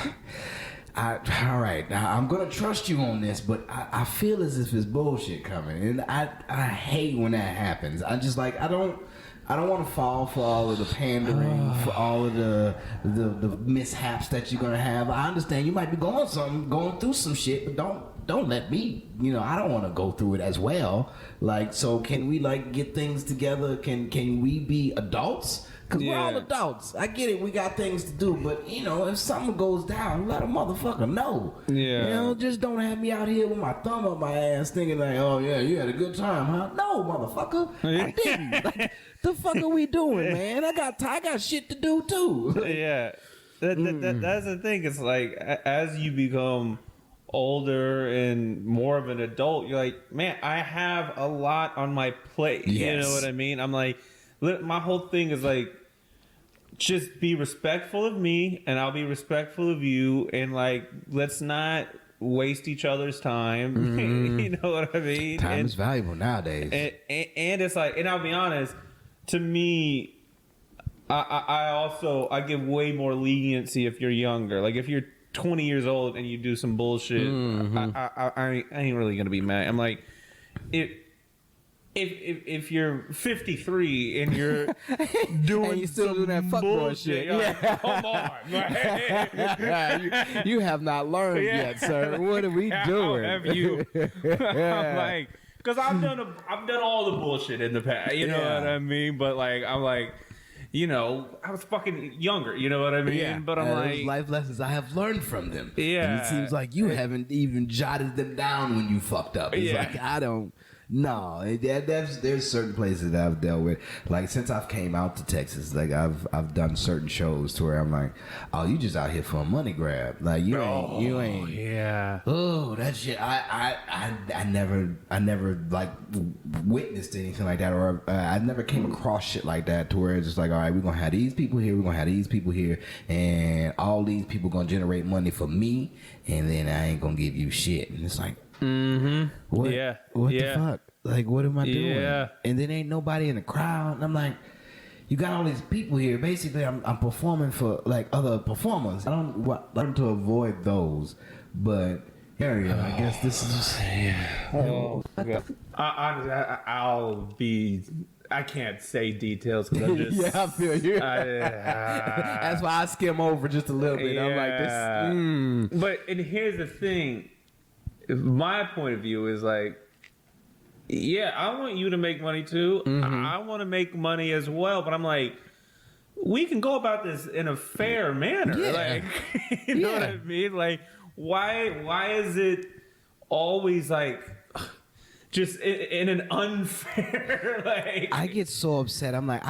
Speaker 2: right, I'm gonna trust you on this, but I feel as if it's bullshit coming, and I hate when that happens. I just like I don't want to fall for all of the pandering, for all of the mishaps that you're gonna have. I understand you might be going through some shit, but don't let me. You know, I don't want to go through it as well. Like, so can we like get things together? Can we be adults? Because we're all adults. I get it. We got things to do, but you know, if something goes down, let a motherfucker know.
Speaker 3: Yeah.
Speaker 2: You know, just don't have me out here with my thumb up my ass, thinking like, oh yeah, you had a good time, huh? No, motherfucker, I didn't. Like, the fuck are we doing, man? I got shit to do too.
Speaker 3: Yeah, that's the thing. It's like as you become older and more of an adult, you're like, man, I have a lot on my plate.
Speaker 2: Yes.
Speaker 3: You know what I mean? I'm like, my whole thing is like, just be respectful of me, and I'll be respectful of you, and like, let's not waste each other's time. Mm-hmm. You know what I mean?
Speaker 2: Time is valuable nowadays.
Speaker 3: And it's like, and I'll be honest, to me, I give way more leniency if you're younger. Like if you're 20 years old and you do some bullshit, mm-hmm. I ain't really gonna be mad. I'm like, if you're 53 and you're doing
Speaker 2: and you still do that fuck bullshit,
Speaker 3: like, come on,
Speaker 2: you have not learned yet, sir. What are we doing?
Speaker 3: How have you? I'm like, because I've done all the bullshit in the past. You know what I mean? But like, I'm like, you know, I was fucking younger. You know what I mean?
Speaker 2: Yeah.
Speaker 3: But I'm like,
Speaker 2: those life lessons I have learned from them.
Speaker 3: Yeah.
Speaker 2: And it seems like you haven't even jotted them down when you fucked up. It's like I don't. No, there's certain places that I've dealt with. Like since I've came out to Texas, like I've done certain shows to where I'm like, oh, you just out here for a money grab. Like you ain't.
Speaker 3: Yeah.
Speaker 2: Oh, that shit. I never like witnessed anything like that, or I never came across shit like that to where it's just like, all right, we're gonna have these people here, we're gonna have these people here, and all these people gonna generate money for me, and then I ain't gonna give you shit. And it's like.
Speaker 3: Mm-hmm.
Speaker 2: What the fuck? Like, what am I doing?
Speaker 3: Yeah.
Speaker 2: And then ain't nobody in the crowd. And I'm like, you got all these people here. Basically, I'm performing for like other performers. I don't learn to avoid those, but I guess this is.
Speaker 3: I can't say details because I'm just.
Speaker 2: I feel you. That's why I skim over just a little bit. I'm like this.
Speaker 3: But and here's the thing. My point of view is like, yeah, I want you to make money too. Mm-hmm. I want to make money as well, but I'm like, we can go about this in a fair manner.
Speaker 2: Yeah.
Speaker 3: Like, you know what I mean? Like, why is it always like just in an unfair like?
Speaker 2: I get so upset. I'm like,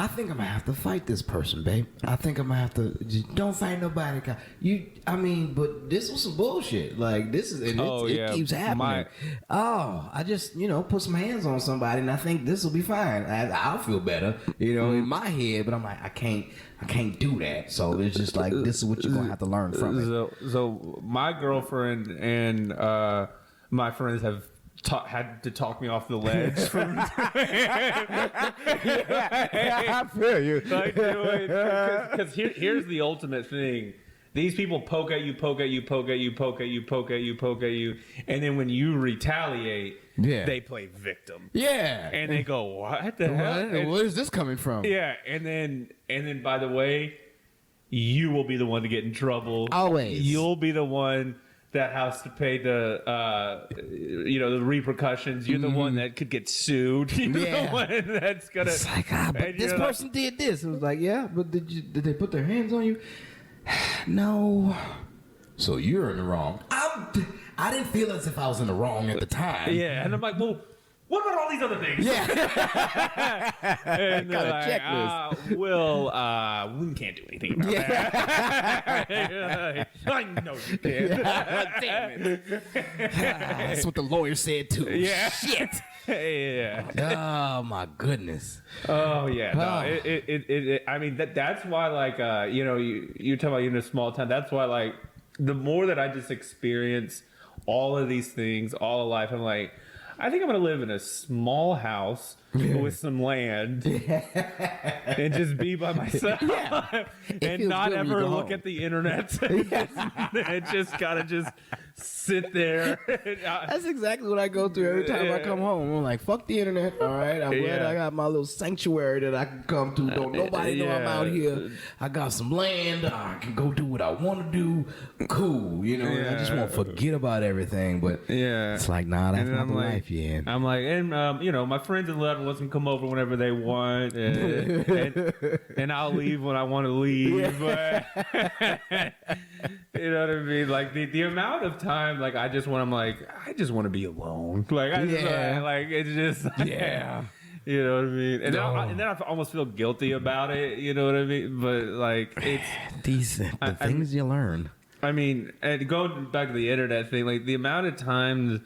Speaker 2: I think I'm gonna have to fight this person, babe. I think I'm gonna have to. Just don't fight nobody. But this was some bullshit. Like this is, and it keeps happening. I just put some hands on somebody, and I think this will be fine. I'll feel better, in my head. But I'm like, I can't do that. So it's just like this is what you're gonna have to learn from it.
Speaker 3: So my girlfriend and my friends have had to talk me off the ledge from
Speaker 2: I feel you.
Speaker 3: like doing, because here's the ultimate thing. These people poke at you, poke at you, poke at you, poke at you, poke at you, poke at you, and then when you retaliate, they play victim.
Speaker 2: Yeah,
Speaker 3: and they go, "What the hell?
Speaker 2: Where is this coming from?"
Speaker 3: Yeah, and then by the way, you will be the one to get in trouble.
Speaker 2: Always,
Speaker 3: you'll be the one that has to pay the the repercussions. You're the one that could get sued. You're the one that's gonna.
Speaker 2: It's like, but this person did this. It was like, yeah, but did they put their hands on you? No. So you're in the wrong. I didn't feel as if I was in the wrong at the time.
Speaker 3: Yeah, and I'm like, well, what about all these other things?
Speaker 2: Yeah.
Speaker 3: And
Speaker 2: got a
Speaker 3: checklist. We can't do anything about that. I know you can.
Speaker 2: Damn it. That's what the lawyer said too.
Speaker 3: Yeah.
Speaker 2: Shit.
Speaker 3: Yeah.
Speaker 2: Oh my goodness.
Speaker 3: Oh yeah. No. I mean that's why you talk about in a small town. That's why the more that I just experience all of these things all of life, I'm like, I think I'm gonna live in a small house with some land and just be by myself and not ever look at the internet. And just gotta sit there.
Speaker 2: That's exactly what I go through every time I come home. I'm like, fuck the internet. All right, I'm glad I got my little sanctuary that I can come to. Don't nobody know I'm out here. I got some land. I can go do what I want to do. Cool, I just want to forget about everything. But it's like, nah, that's not the life you're in.
Speaker 3: I'm like, and my friends and loved ones can come over whenever they want, and I'll leave when I want to leave. But you know what I mean? Like the amount of time, like I just want to be alone. Like it's just you know what I mean? And then I almost feel guilty about it. You know what I mean? But like it's
Speaker 2: the things you learn.
Speaker 3: I mean, and going back to the internet thing, like the amount of times,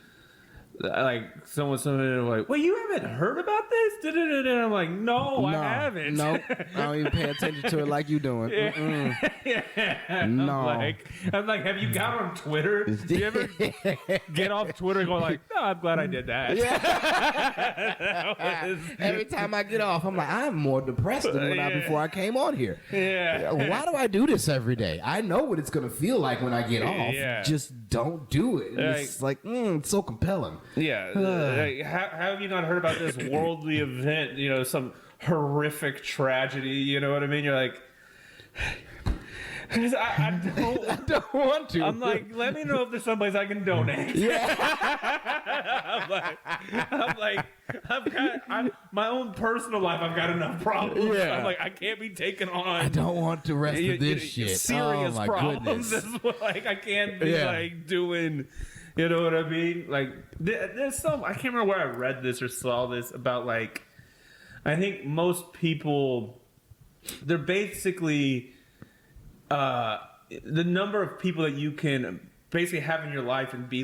Speaker 3: like someone like, well, you haven't heard about this? And I'm like, no, I haven't.
Speaker 2: No, I don't even pay attention to it like you doing. No.
Speaker 3: I'm like, have you got on Twitter? Do you ever get off Twitter and go like, no, I'm glad I did that.
Speaker 2: Every time I get off, I'm like, I'm more depressed than when before I came on here. Why do I do this every day? I know what it's going to feel like when I get off. Just don't do it. It's like, it's so compelling.
Speaker 3: How have you not heard about this worldly event? Some horrific tragedy. You know what I mean? You're like, I don't want to. I'm like, let me know if there's someplace I can donate. My own personal life, I've got enough problems. I'm like, I can't be taken on.
Speaker 2: I don't want the rest of this shit.
Speaker 3: Serious problems.
Speaker 2: Goodness.
Speaker 3: I can't be doing. You know what I mean? Like, there's some. I can't remember where I read this or saw this about I think most people, they're basically the number of people that you can basically have in your life and be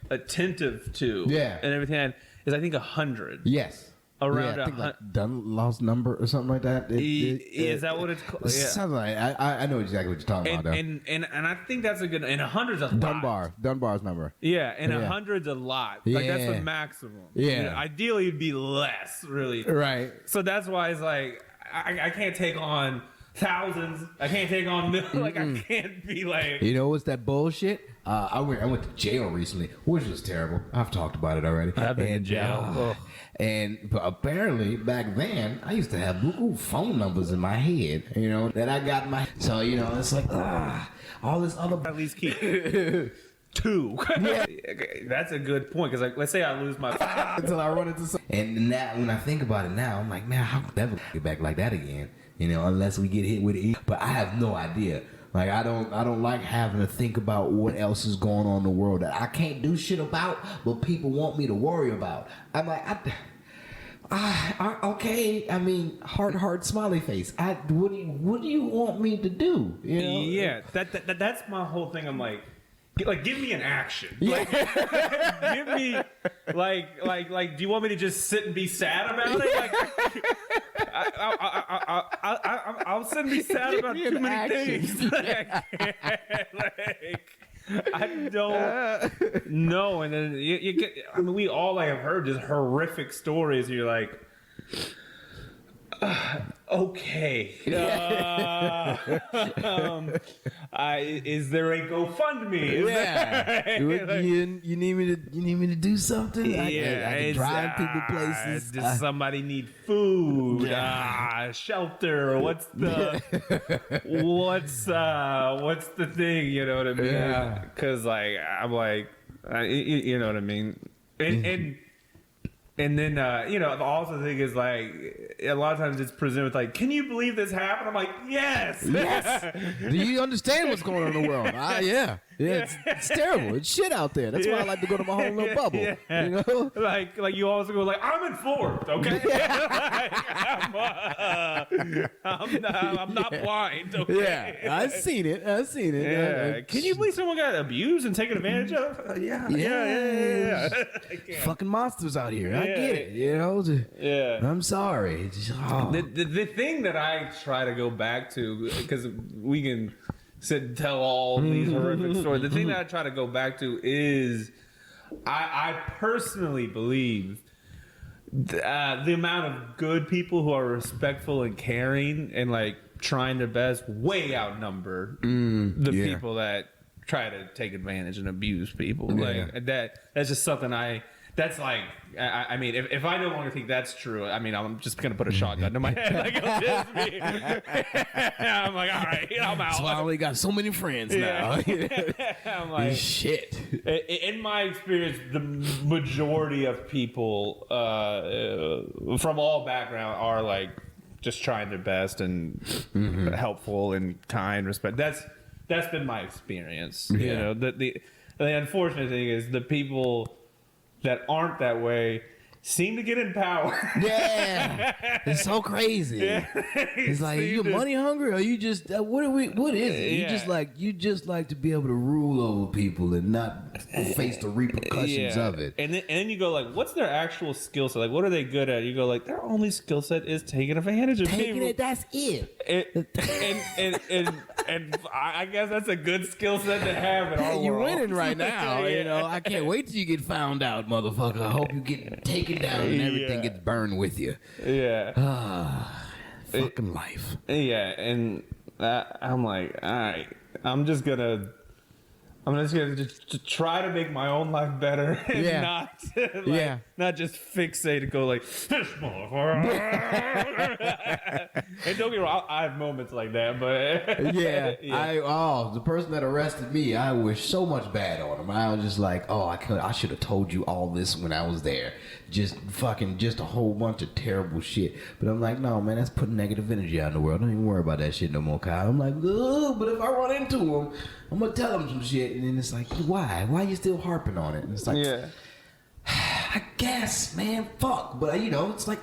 Speaker 3: attentive to, and everything is I think 100.
Speaker 2: Yes.
Speaker 3: Around
Speaker 2: I think Dunlaw's number or something like that.
Speaker 3: Is that what it's called?
Speaker 2: Something like I know exactly what you're talking about.
Speaker 3: And I think that's a good. And 100's a lot.
Speaker 2: Dunbar's number.
Speaker 3: Yeah, and 100's a lot. Like that's the maximum.
Speaker 2: Yeah.
Speaker 3: Ideally, it'd be less, really.
Speaker 2: Right.
Speaker 3: So that's why it's like I can't take on thousands. I can't take on millions. I can't be like.
Speaker 2: What's that bullshit? I went to jail recently, which was terrible. I've talked about it already.
Speaker 3: I've been in jail.
Speaker 2: But apparently back then I used to have Google phone numbers in my head, that I got so it's like all this other.
Speaker 3: At least keep 2. That's a good point because let's say I lose my
Speaker 2: until I run into something. And now when I think about it now, I'm like, man, I'll never get back like that again. Unless we get hit with it. But I have no idea. Like I don't like having to think about what else is going on in the world that I can't do shit about, but people want me to worry about. I'm like, okay. I mean, heart, smiley face. What do you want me to do?
Speaker 3: Yeah, that's my whole thing. I'm like, give me an action. Give me do you want me to just sit and be sad about it? I'll sit and be sad about too many things. I don't know. And then you get, I mean, we all like have heard just horrific stories. You're like, okay. Is there a GoFundMe?
Speaker 2: You need me to do something? I can drive people places.
Speaker 3: Does somebody need food? Shelter? What's the thing? You know what I mean?
Speaker 2: Yeah.
Speaker 3: Because like I'm like, you know what I mean? And then, the also thing is like, a lot of times it's presented with like, can you believe this happened? I'm like, yes.
Speaker 2: Yes. Do you understand what's going on in the world? Yeah. It's terrible. It's shit out there. That's why I like to go to my whole little bubble.
Speaker 3: Yeah.
Speaker 2: You know?
Speaker 3: Like you always go like, I'm informed, okay? I'm not blind, okay?
Speaker 2: Yeah. I've seen it.
Speaker 3: Yeah. Can you believe someone got abused and taken advantage of? Yeah.
Speaker 2: Fucking monsters out here. I get it. You know?
Speaker 3: Yeah.
Speaker 2: I'm sorry.
Speaker 3: The thing that I try to go back to, because we can sit and tell all these horrific stories. The thing that I try to go back to is I personally believe the amount of good people who are respectful and caring and like trying their best way outnumber the people that try to take advantage and abuse people. Like that's just something that's like, I mean, if I no longer think that's true, I mean, I'm just going to put a shotgun to my head. Like, it'll just be, I'm like, all right, I'm out.
Speaker 2: That's why I only got so many friends now.
Speaker 3: I'm like,
Speaker 2: shit.
Speaker 3: In my experience, the majority of people from all backgrounds are like just trying their best and helpful and kind, respect. That's been my experience.
Speaker 2: Yeah.
Speaker 3: You know, the unfortunate thing is the people that aren't that way seem to get in power.
Speaker 2: Yeah, it's so crazy.
Speaker 3: Yeah.
Speaker 2: It's like, are you money hungry, or you just what is it? You just like to be able to rule over people and not face the repercussions of it.
Speaker 3: And then you go like, what's their actual skill set? Like, what are they good at? You go like, their only skill set is taking advantage of people.
Speaker 2: That's it.
Speaker 3: And I guess that's a good skill set to have in our
Speaker 2: You're
Speaker 3: world.
Speaker 2: winning right now. You know, I can't wait till you get found out, motherfucker. I hope you get taken down and everything gets burned with you.
Speaker 3: Yeah.
Speaker 2: Fucking life.
Speaker 3: Yeah, and I'm like, all right, I'm just gonna just try to make my own life better and not just fixate and go like, this motherfucker. And don't get me wrong, I have moments like that, but
Speaker 2: the person that arrested me, I wish so much bad on him. I was just like, I should have told you all this when I was there. Just a whole bunch of terrible shit. But I'm like, no, man, that's putting negative energy out in the world. Don't even worry about that shit no more, Kyle. I'm like, ugh, but if I run into him, I'm gonna tell him some shit. And then it's like, why? Why are you still harping on it? And it's like, I guess, man, fuck. But it's like,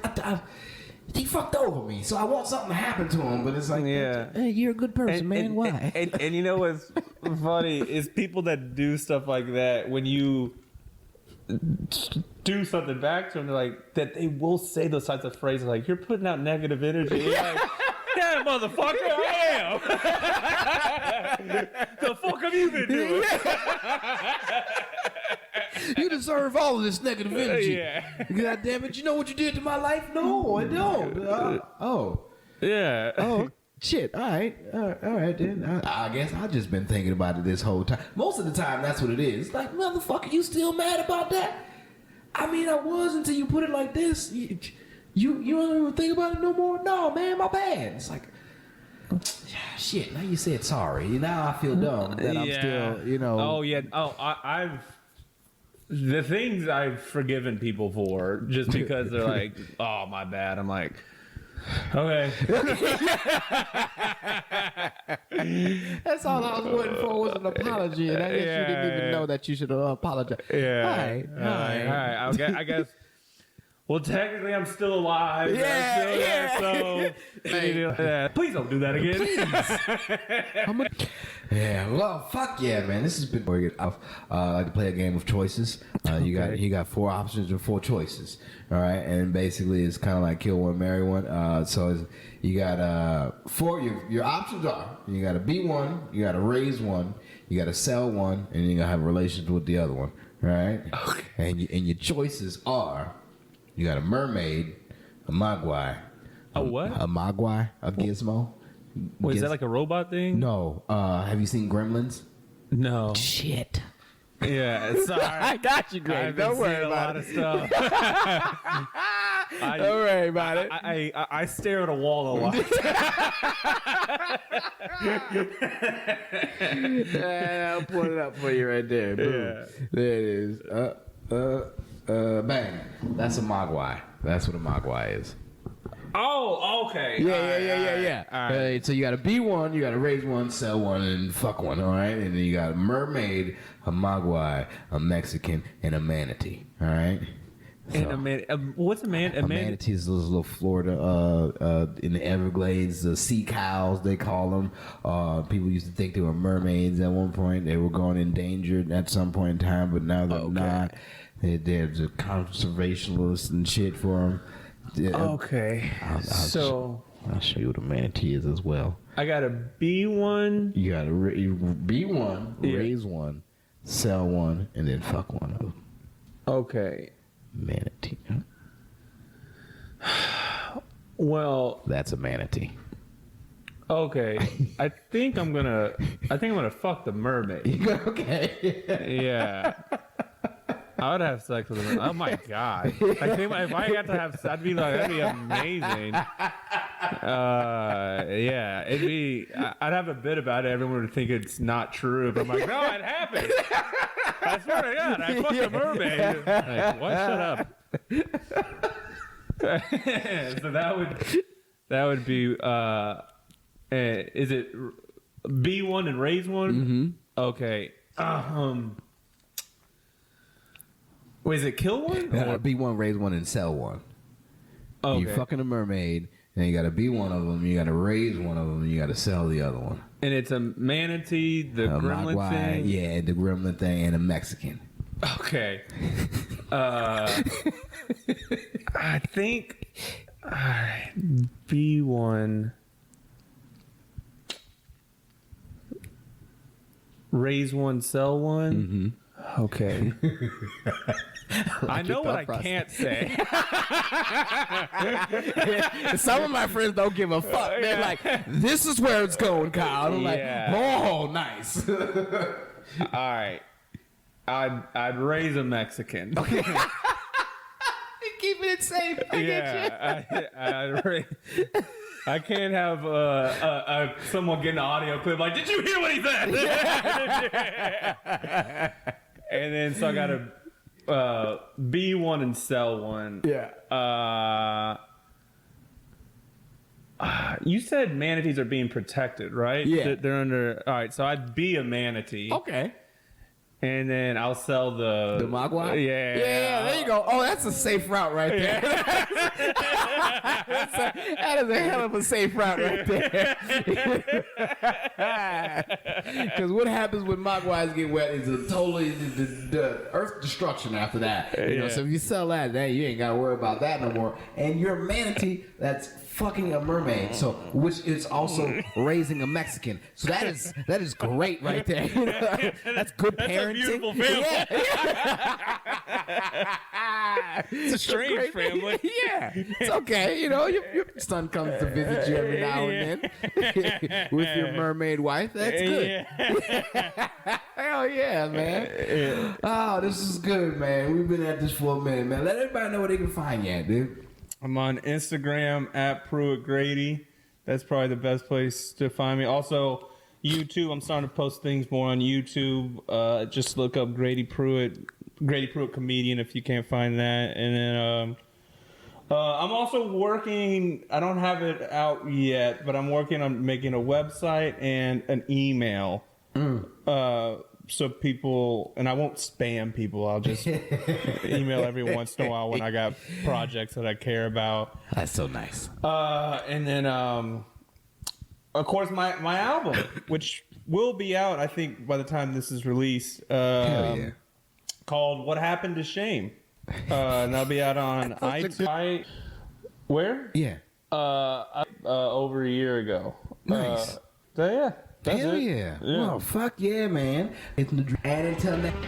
Speaker 2: he fucked over me, so I want something to happen to him. But it's like, hey, you're a good person, man. Why?
Speaker 3: And you know what's funny is people that do stuff like that, when you do something back to them, they're like, that they will say those types of phrases like, you're putting out negative energy. You're like, yeah, motherfucker, I am. The fuck have you been doing?
Speaker 2: You deserve all of this negative energy.
Speaker 3: Yeah.
Speaker 2: God damn it, you know what you did to my life? No, I don't.
Speaker 3: Yeah.
Speaker 2: Oh, shit. All right then. I guess I've just been thinking about it this whole time. Most of the time, that's what it is. It's like, motherfucker, you still mad about that? I mean, I was until you put it like this. You don't even think about it no more? No, man, my bad. It's like, shit, now you said sorry. Now I feel dumb that I'm still,
Speaker 3: Oh, yeah. Oh, I've... The things I've forgiven people for just because they're like, oh, my bad. I'm like, okay.
Speaker 2: That's all I was waiting for was an apology, and I guess you didn't even know that you should apologize.
Speaker 3: Yeah. All right. I guess. Well, technically, I'm still alive. Please don't do that again.
Speaker 2: Please. Well, fuck yeah, man. This has been good. I like to play a game of choices. You got 4 options and 4 choices. All right, and basically it's kind of like kill one, marry one. So you got 4. Your options are: you got to be one, you got to raise one, You got to sell one, and you're gonna have a relationship with the other one, right?
Speaker 3: Okay.
Speaker 2: And your choices are: you got a mermaid, a mogwai,
Speaker 3: A what?
Speaker 2: a mogwai, a gizmo.
Speaker 3: Wait, is that like a robot thing?
Speaker 2: No. Have you seen Gremlins?
Speaker 3: No.
Speaker 2: Shit.
Speaker 3: Yeah, sorry.
Speaker 2: I got you, Greg.
Speaker 3: I've been
Speaker 2: Don't worry
Speaker 3: seeing
Speaker 2: about
Speaker 3: a
Speaker 2: it.
Speaker 3: lot of stuff.
Speaker 2: Don't worry about it.
Speaker 3: I stare at a wall a lot.
Speaker 2: I'll pull it up for you right there. Boom.
Speaker 3: Yeah.
Speaker 2: There it is. Bang. That's a mogwai. That's what a mogwai is.
Speaker 3: Oh, okay.
Speaker 2: Yeah.
Speaker 3: All right.
Speaker 2: So you got to be one, you got to raise one, sell one, and fuck one, all right? And then you got a mermaid, a mogwai, a Mexican, and a manatee, all right?
Speaker 3: And what's a man?
Speaker 2: A manatee is those little Florida, in the Everglades, the sea cows, they call them. People used to think they were mermaids at one point. They were going endangered at some point in time, but now they're not. They're the conservationists and shit for them.
Speaker 3: Okay.
Speaker 2: I'll show you what a manatee is as well.
Speaker 3: I got a B1.
Speaker 2: You got to be one, raise one, sell one, and then fuck one of them.
Speaker 3: Okay.
Speaker 2: Manatee.
Speaker 3: Well,
Speaker 2: That's a manatee.
Speaker 3: okay. I think I'm gonna fuck the mermaid.
Speaker 2: Okay.
Speaker 3: Yeah. I would have sex with him. Oh my god! I think if I got to have, that'd be amazing. Yeah, it'd be. I'd have a bit about it. Everyone would think it's not true, but I'm like, no, it happened. I swear to God, I fucked a mermaid. Like, what? Shut up. So that would be. Is it B1 and raise one?
Speaker 2: Mm-hmm.
Speaker 3: Okay. Wait, is it kill one? Or
Speaker 2: Be one, raise one, and sell one.
Speaker 3: okay.
Speaker 2: You fucking a mermaid, and you got to be one of them. You got to raise one of them. And you got to sell the other one.
Speaker 3: And it's a manatee, the gremlin
Speaker 2: mogwai,
Speaker 3: thing.
Speaker 2: yeah, the gremlin thing, and a Mexican.
Speaker 3: Okay. I think. All right. B1. Raise one, sell one. Mm-hmm. Okay. I know what I can't say.
Speaker 2: Some of my friends don't give a fuck. They're like, this is where it's going, Kyle. I'm like, oh, nice.
Speaker 3: All right. I'd raise a Mexican.
Speaker 2: Okay. Keeping it safe.
Speaker 3: I can't have someone get an audio clip like, did you hear what he said? And then so I got to B one and sell one.
Speaker 2: Yeah.
Speaker 3: You said manatees are being protected, right?
Speaker 2: Yeah.
Speaker 3: They're under. All right, so I'd be a manatee.
Speaker 2: Okay.
Speaker 3: And then I'll sell the
Speaker 2: mogwai?
Speaker 3: Yeah.
Speaker 2: Yeah, there you go. Oh, that's a safe route right there. That is a hell of a safe route right there. Because what happens when mogwais get wet is a totally the earth destruction after that. You know, so if you sell that, then you ain't got to worry about that no more. And your manatee, that's fucking a mermaid, so which is also raising a Mexican. So that is great right there. That's good parenting.
Speaker 3: That's a beautiful family. It's a strange family.
Speaker 2: Yeah, it's okay. You know, your son comes to visit you every now and then with your mermaid wife. That's good. Hell yeah, man. Oh, this is good, man. We've been at this for a minute, man. Let everybody know where they can find you at, dude.
Speaker 3: I'm on Instagram at Pruitt Grady. That's probably the best place to find me. Also, YouTube. I'm starting to post things more on YouTube. Just look up Grady Pruitt comedian if you can't find that. And then I'm also working. I don't have it out yet, but I'm working on making a website and an email. So people, and I won't spam people. I'll just email every once in a while when I got projects that I care about.
Speaker 2: That's so nice.
Speaker 3: And then, of course, my album, which will be out, I think, by the time this is released, called "What Happened to Shame," and that'll be out on iTunes. Where?
Speaker 2: Yeah.
Speaker 3: Over a year ago.
Speaker 2: Nice.
Speaker 3: So yeah.
Speaker 1: That's
Speaker 2: Hell
Speaker 1: it.
Speaker 2: yeah.
Speaker 1: Yeah.
Speaker 2: Well, fuck yeah, man. It's the and until next.